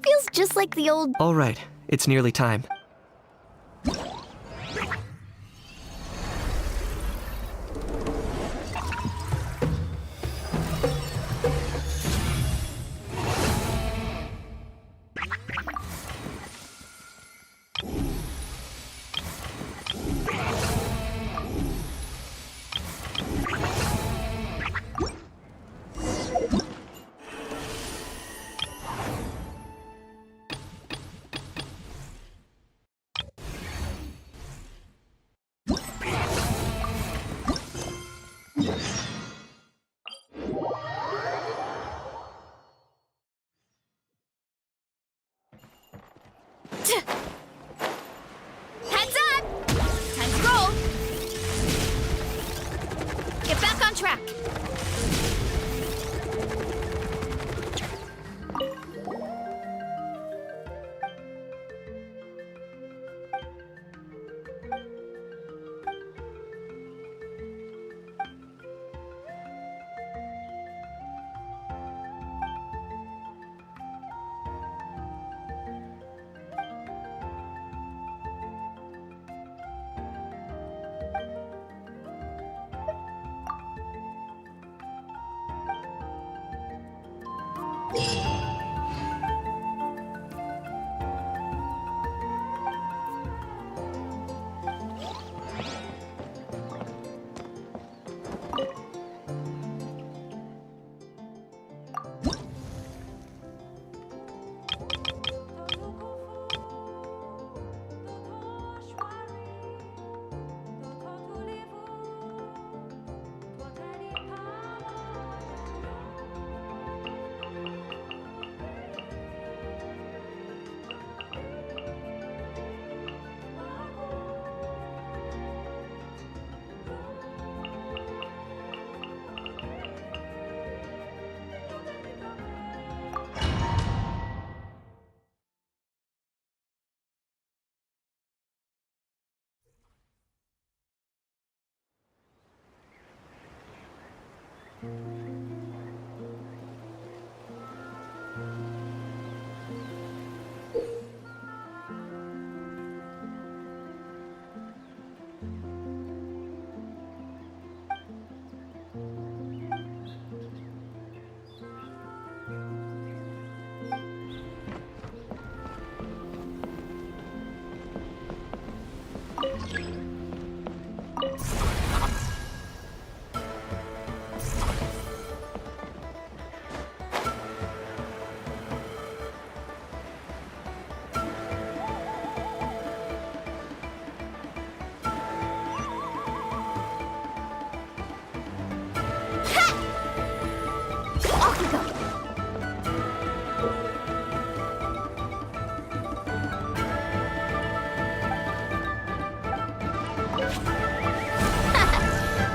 Speaker 8: Feels just like the old...
Speaker 18: All right, it's nearly time.
Speaker 9: Heads up! Time to roll! Get back on track!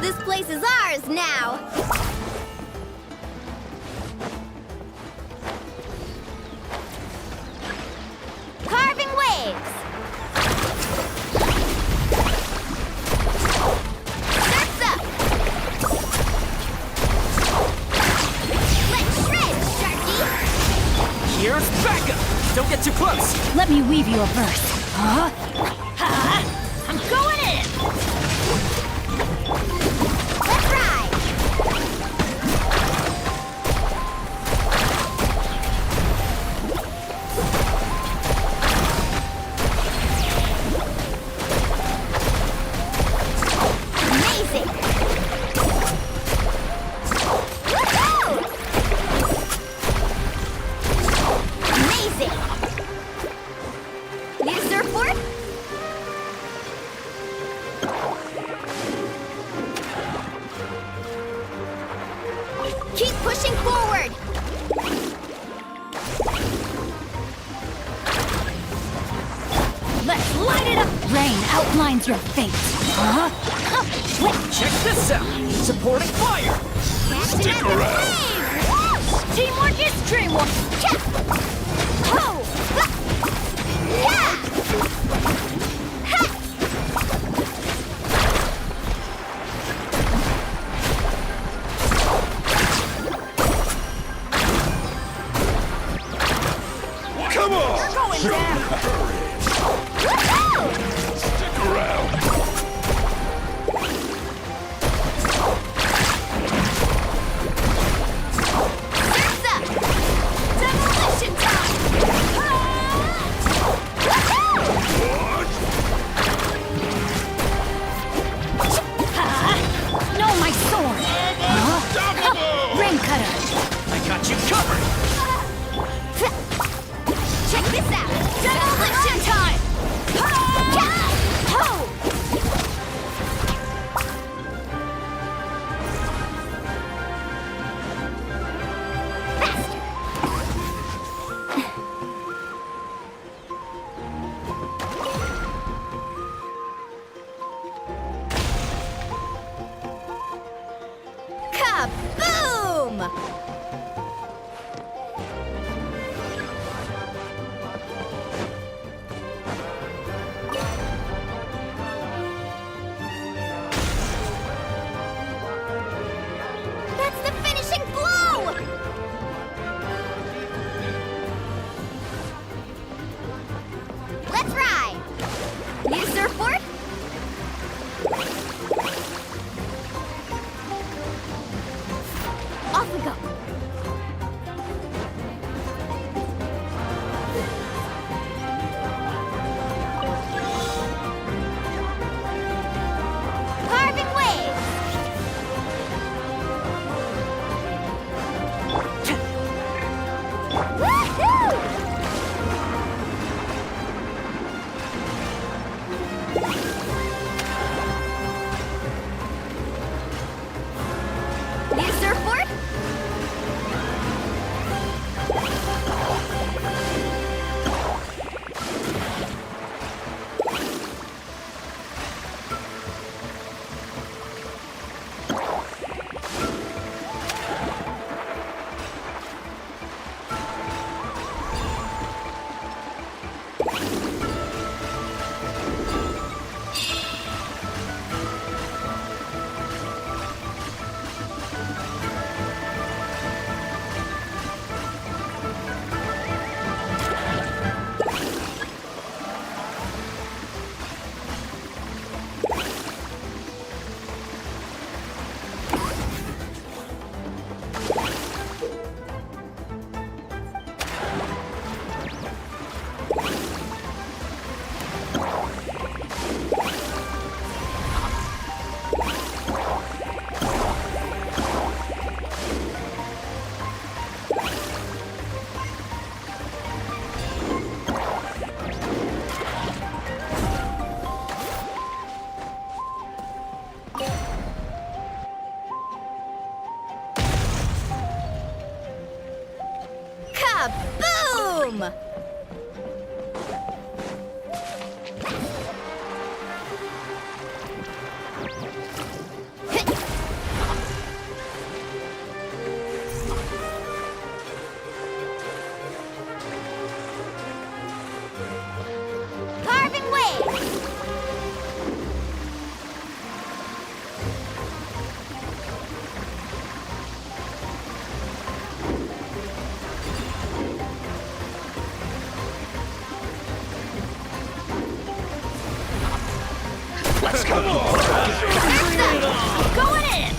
Speaker 8: This place is ours now!
Speaker 1: Carving waves! Surf's up! Let's shred, Sharky!
Speaker 3: Here's backup! Don't get too close!
Speaker 2: Let me weave you a verse. Huh?
Speaker 1: I'm going in! Let's ride! Amazing! Woohoo! Amazing! Need a surfboard? Keep pushing forward!
Speaker 2: Let's light it up! Rain outlines your fate. Huh?
Speaker 3: Check this out! Supporting fire!
Speaker 1: Stick around!
Speaker 2: Teamwork is dreamwork!
Speaker 1: Ho! Yeah!
Speaker 6: Come on!
Speaker 2: You're going down!
Speaker 1: Woohoo!
Speaker 6: Stick around!
Speaker 1: Surf's up! Demolition time!
Speaker 2: No, my sword! Rain cutter!
Speaker 3: I got you covered!
Speaker 1: Check this out! Demolition time! Ho! Faster!
Speaker 8: Kaboom!
Speaker 1: That's the finishing blow! Let's ride! Need a surfboard? Off we go! Carving waves! Woohoo! Need a surfboard?
Speaker 8: Kaboom!
Speaker 2: Going in!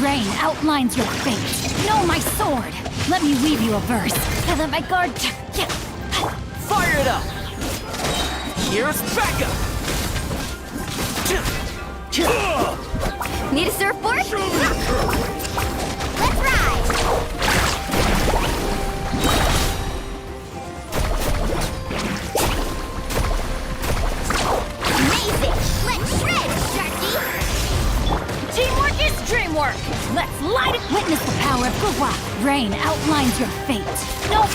Speaker 2: Rain outlines your fate. Know my sword. Let me weave you a verse. And then my guard...
Speaker 19: Fire it up! Here's backup!
Speaker 8: Need a surfboard?
Speaker 1: Let's ride! Amazing! Let's shred, Sharky!
Speaker 2: Teamwork is dreamwork! Let's light it! Witness the power of Gua. Rain outlines your fate. No!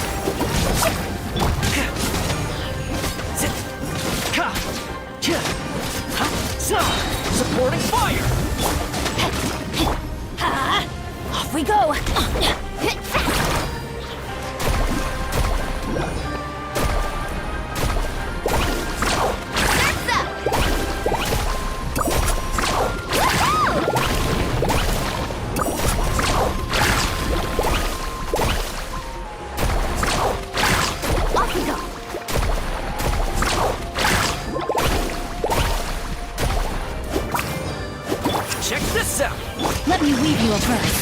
Speaker 19: Supporting fire!
Speaker 2: Off we go!
Speaker 19: Check this out!
Speaker 2: Let me weave you a verse.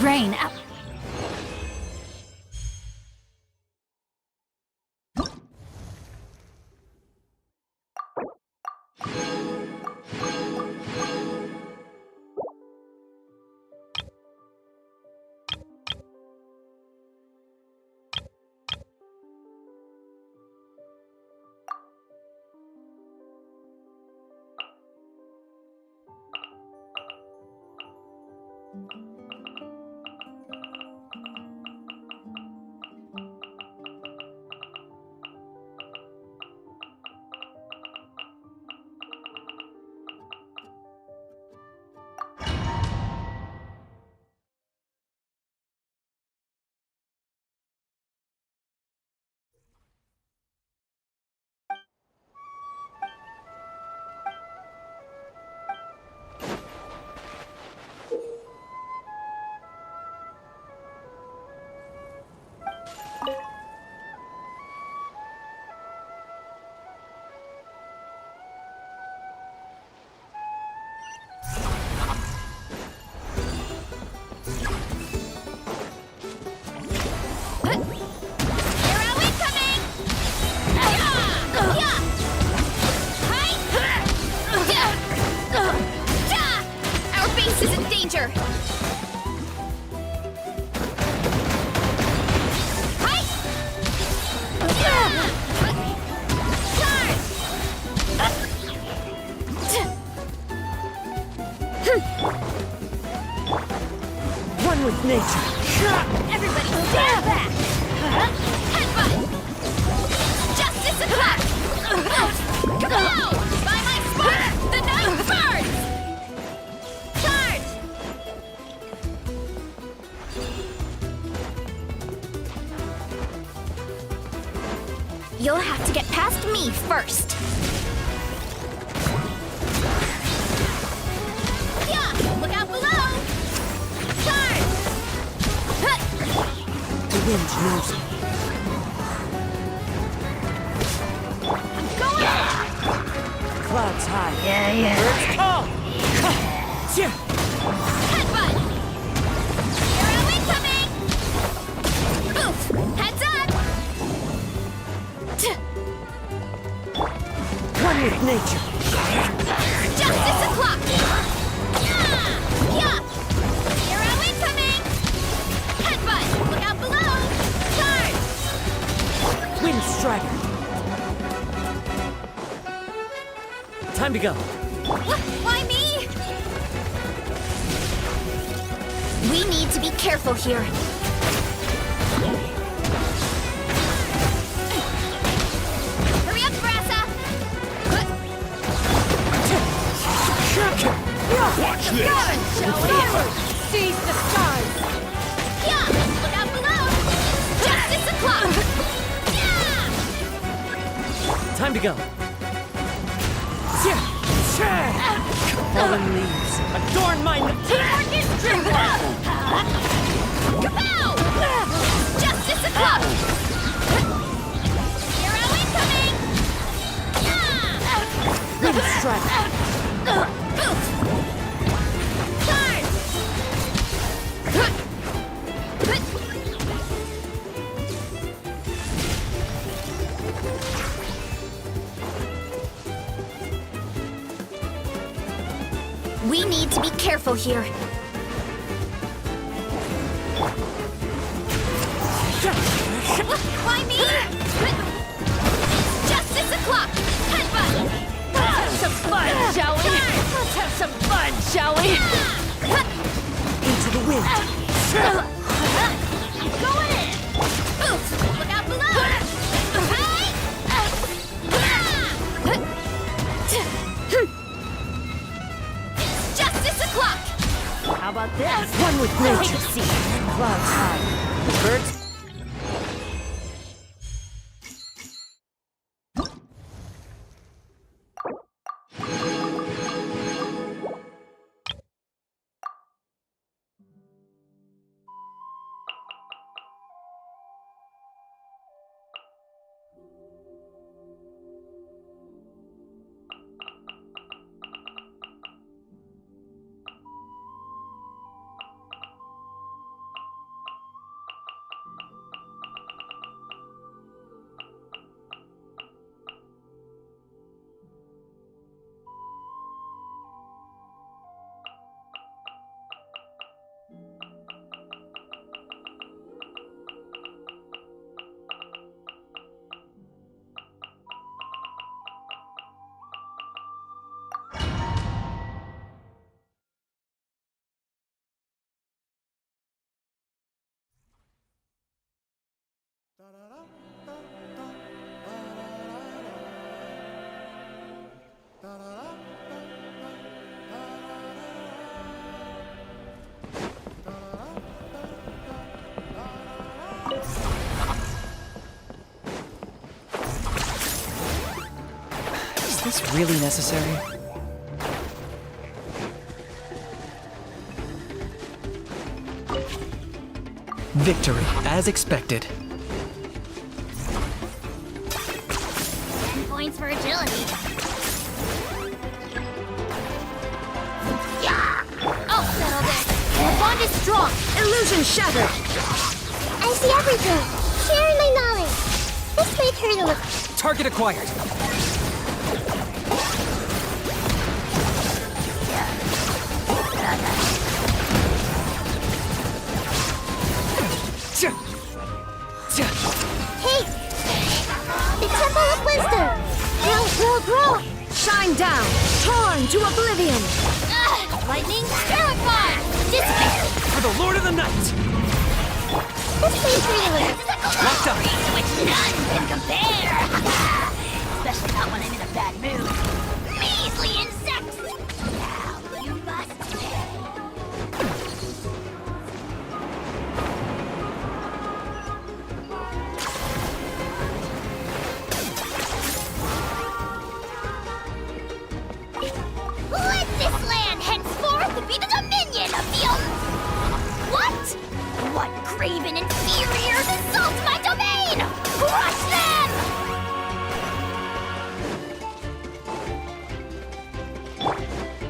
Speaker 2: Rain out.
Speaker 19: One with nature.
Speaker 2: Everybody stand back! Headbutt! Justice o'clock! Kabow! By my spark! The night burns! Charge!
Speaker 8: You'll have to get past me first.
Speaker 2: Look out below! Charge!
Speaker 19: The wind knows me.
Speaker 2: I'm going!
Speaker 19: Clouds high.
Speaker 2: Yeah.
Speaker 19: Birds call!
Speaker 2: Headbutt! Arrow incoming! Oof! Heads up!
Speaker 19: One with nature.
Speaker 2: Justice o'clock! Yeah! Arrow incoming! Headbutt! Look out below! Charge!
Speaker 19: Wind striker. Time to go.
Speaker 2: Why me?
Speaker 8: We need to be careful here.
Speaker 2: Hurry up, Brassa!
Speaker 19: Watch this!
Speaker 2: Seize the stars! Yeah! Look out below! Justice o'clock! Yeah!
Speaker 19: Time to go. Fallen leaves adorn my...
Speaker 2: Teamwork is dreamwork! Kabow! Justice o'clock! Hero incoming! Yeah!
Speaker 9: Wind strike.
Speaker 8: We need to be careful here. Why me? It's justice o'clock. Headbutt.
Speaker 9: Let's have some fun, shall we? Let's have some fun, shall we? Into the wind.
Speaker 8: Go in. Look out below. It's justice o'clock.
Speaker 9: How about this? One with nature. See, clouds high. The birds.
Speaker 3: Is this really necessary? Victory, as expected.
Speaker 1: 10 points for agility. Yeah! I'll settle this. The bond is strong. Illusion shattered.
Speaker 9: I see everything. Sharing my knowledge. This may turn a look.
Speaker 3: Target acquired.
Speaker 9: Hey! The Temple of Wisdom! Grow!
Speaker 8: Shine down. Torn to oblivion.
Speaker 1: Lightning, terrified. Dissipate.
Speaker 3: For the Lord of the Night!
Speaker 9: This may turn a look.
Speaker 3: Locked up.
Speaker 1: To which none can compare. Especially not when I'm in a bad mood. Measly insects. Now you must pay. Let this land henceforth be the dominion of the What? What craven inferiors insult my domain? Crush them!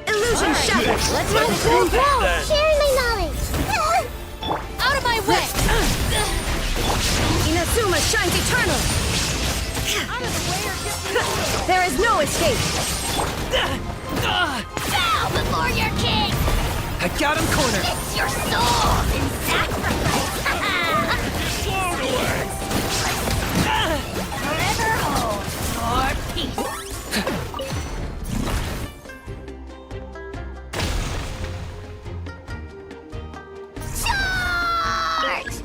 Speaker 8: Illusion shattered.
Speaker 9: Let's grow! Sharing my knowledge.
Speaker 8: Out of my way. Inazuma shines eternal. There is no escape.
Speaker 1: Bow before your king!
Speaker 3: I got him cornered.
Speaker 1: It's your soul in sacrifice! Forever hold your peace. Charge!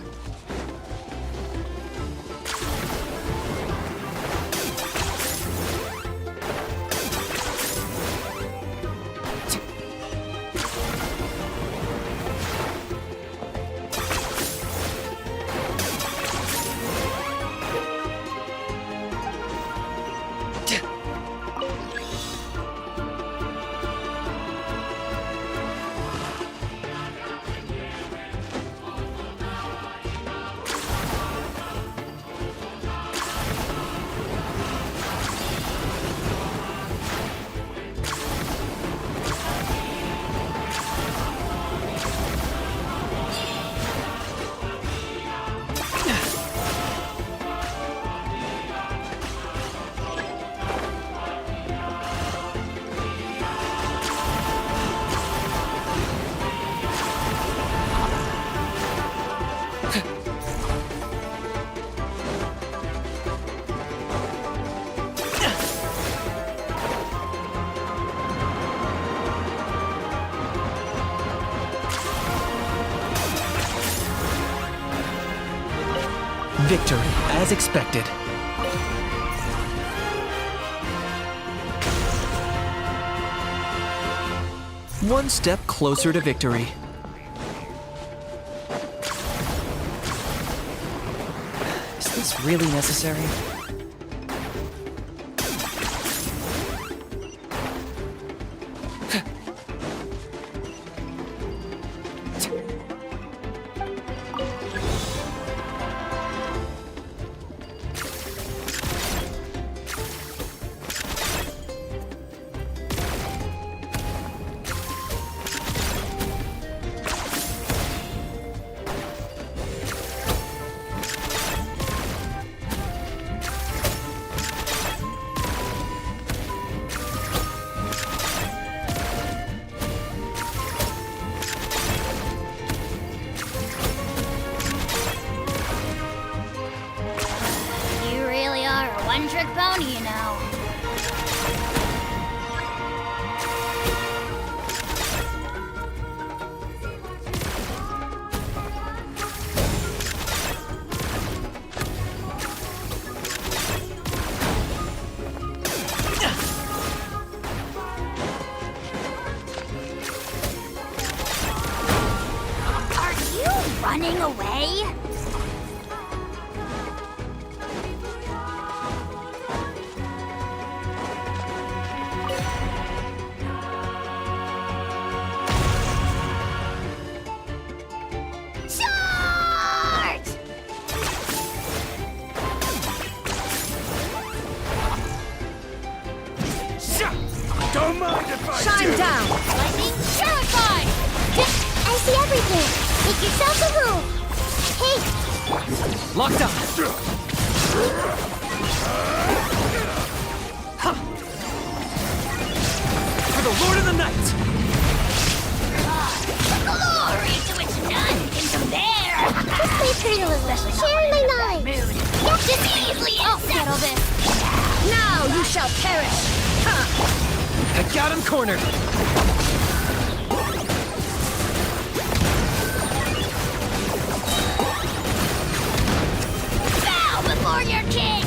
Speaker 18: Victory, as expected. One step closer to victory. Is this really necessary?
Speaker 1: You really are a one-trick pony, you know. Are you running away? Charge!
Speaker 17: Don't mind if I
Speaker 1: Shine
Speaker 17: do.
Speaker 1: down! Lightning purified! I see everything! Make yourself a room! Hey!
Speaker 18: Locked on. For the Lord of the Night!
Speaker 1: Glory to which none can compare! Just play pretty little. Sharing my knowledge. Just easily settle this. Now you shall perish!
Speaker 18: I got him cornered.
Speaker 1: Bow before your king!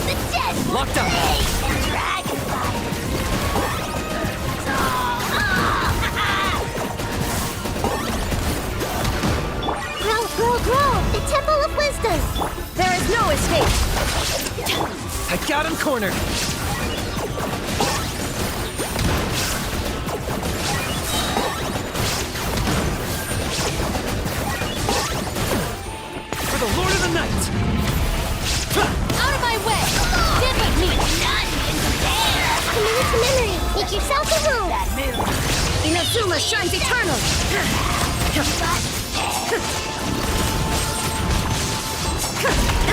Speaker 1: The dead will
Speaker 18: Locked on.
Speaker 1: praise your dragonfire! Grow, grow, grow! The Temple of Wisdom! There is no escape!
Speaker 18: I got him cornered. For the Lord of the Night!
Speaker 1: Out of my way! Dip at me! None can compare! Commit to memory! Make yourself a room! That move! Inazuma shines eternal!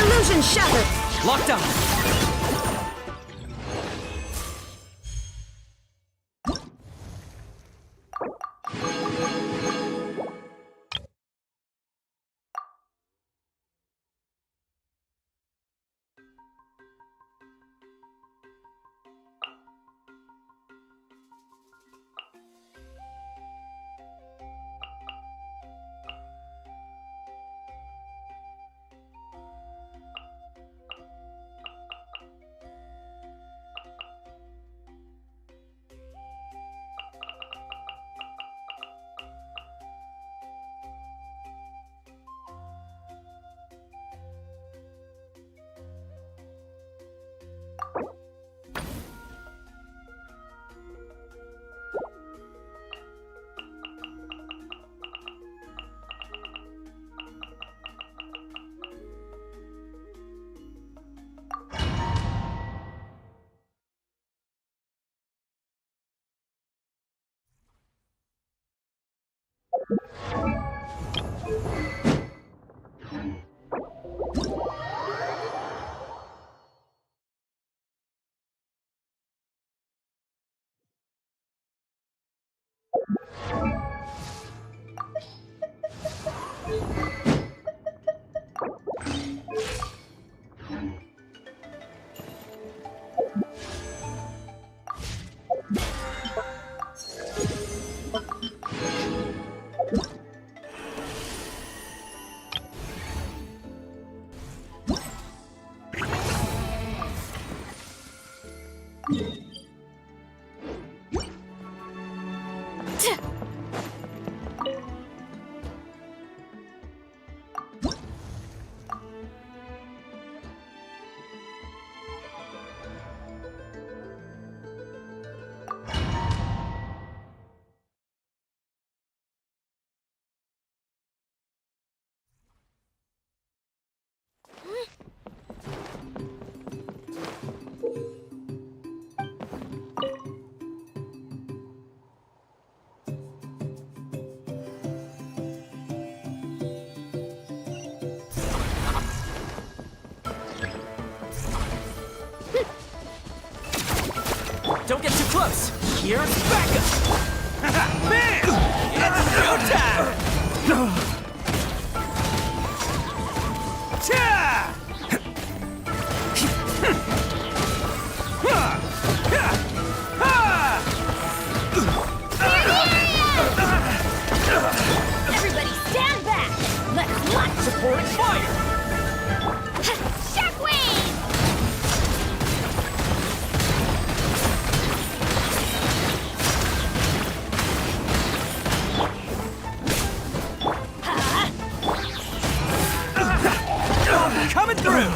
Speaker 1: Illusion shattered!
Speaker 18: Locked on.
Speaker 19: Don't get too close. Here's backup. Bam! It's showtime! Cha!
Speaker 9: Everybody stand back! Let's launch
Speaker 19: Supporting fire!
Speaker 9: Shockwave!
Speaker 19: Coming through!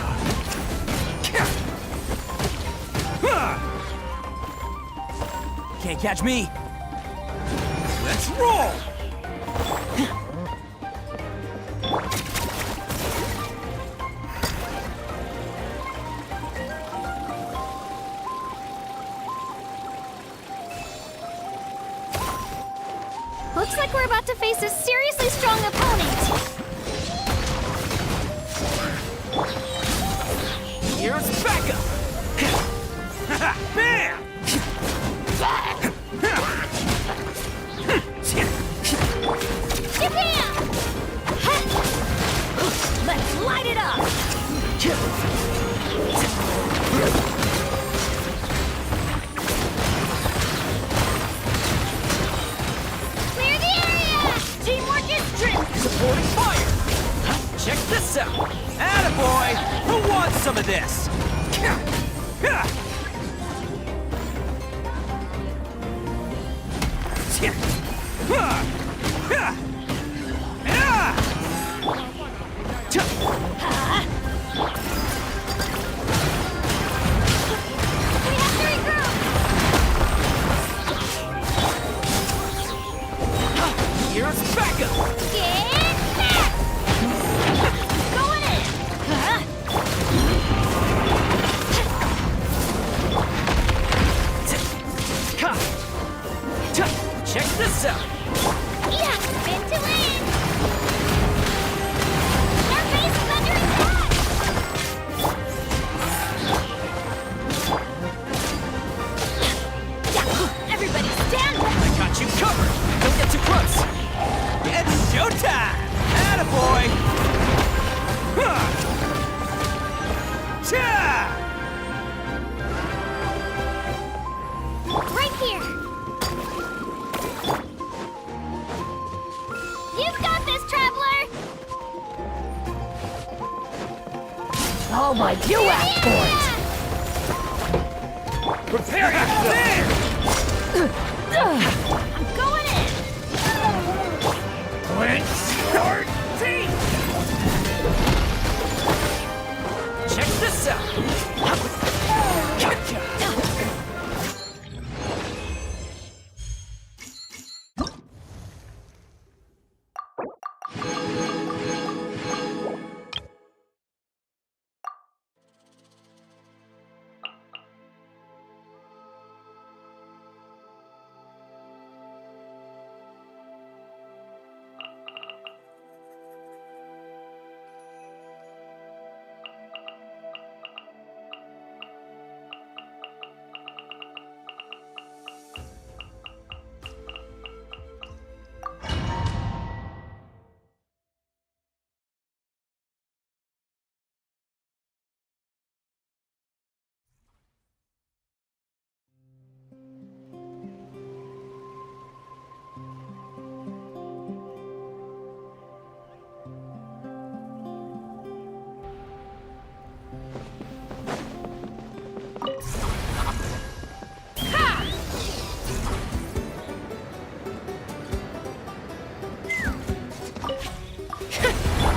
Speaker 19: Can't catch me. Let's roll!
Speaker 9: Looks like we're about to face a seriously strong opponent.
Speaker 19: Here's backup! Bam!
Speaker 9: Jabam! Let's light it up! Clear the area! Teamwork is strength!
Speaker 19: Supporting fire! Check this out! Attaboy! Who wants some of this? Here's backup!
Speaker 9: Get back! Going in!
Speaker 19: Check this out!
Speaker 9: Yeah, spin to win! Our base is under attack! Everybody stand back!
Speaker 19: I got you covered! Don't get too close! It's showtime! Attaboy! Cha!
Speaker 9: Right here! You've got this, traveler!
Speaker 19: All my you asked for it! Prepare yourself!
Speaker 9: I'm going in!
Speaker 19: Clench your teeth! Check this out! Gotcha!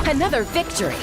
Speaker 5: Another victory!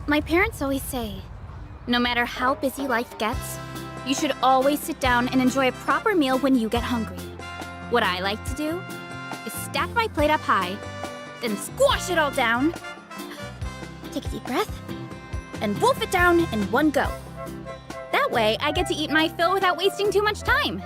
Speaker 9: My parents always say, no matter how busy life gets, you should always sit down and enjoy a proper meal when you get hungry. What I like to do is stack my plate up high, then squash it all down, take a deep breath, and wolf it down in one go. That way, I get to eat my fill without wasting too much time.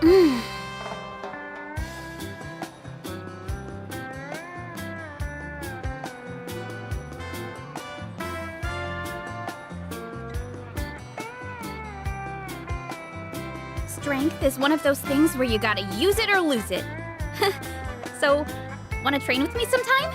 Speaker 2: Strength is one of those things where you gotta use it or lose it. So, wanna train with me sometime?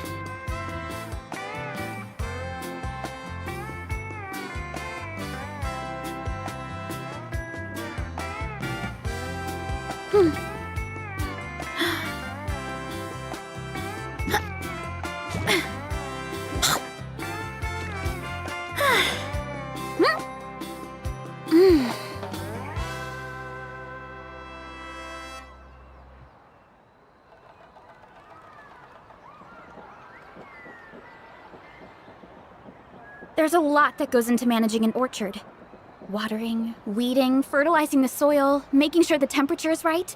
Speaker 2: There's a lot that goes into managing an orchard. Watering, weeding, fertilizing the soil, making sure the temperature is right.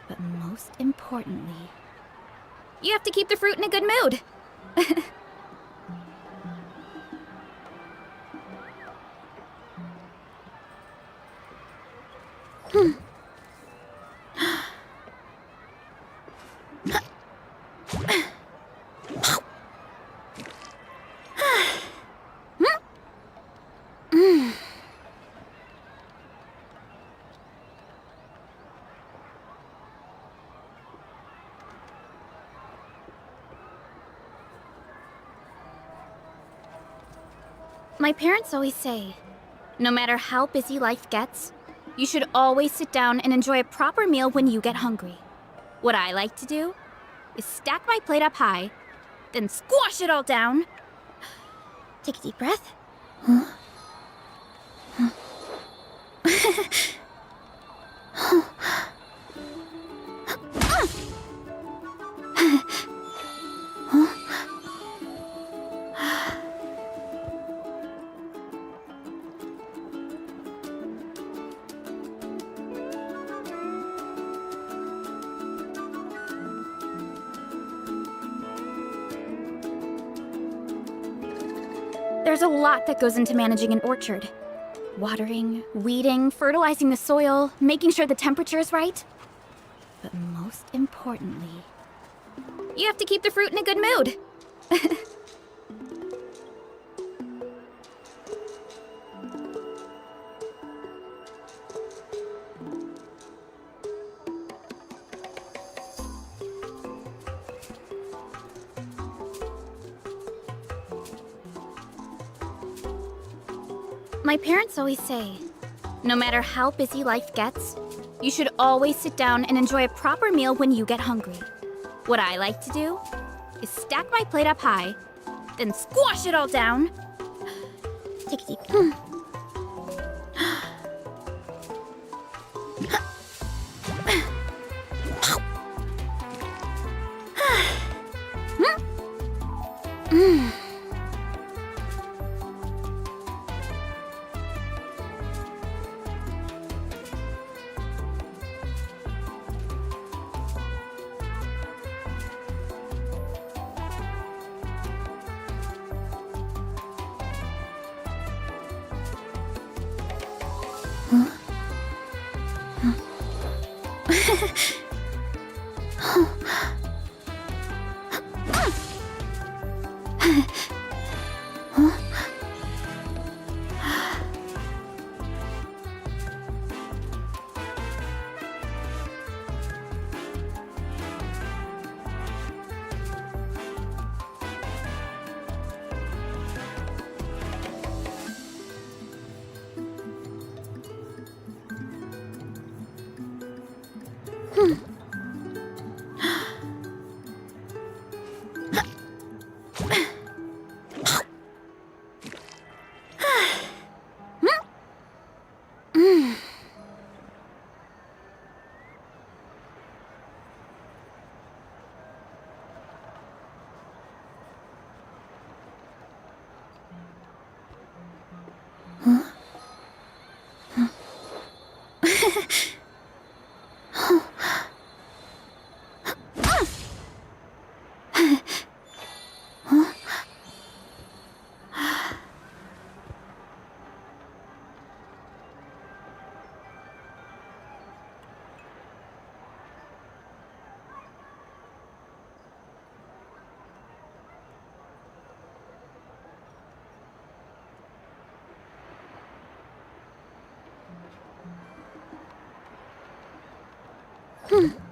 Speaker 2: But most importantly, you have to keep the fruit in a good mood. My parents always say, no matter how busy life gets, you should always sit down and enjoy a proper meal when you get hungry. What I like to do is stack my plate up high, then squash it all down. Take a deep breath. There's a lot that goes into managing an orchard. Watering, weeding, fertilizing the soil, making sure the temperature is right. But most importantly, you have to keep the fruit in a good mood. My parents always say, no matter how busy life gets, you should always sit down and enjoy a proper meal when you get hungry. What I like to do is stack my plate up high, then squash it all down. Take a deep breath.
Speaker 9: Hmm.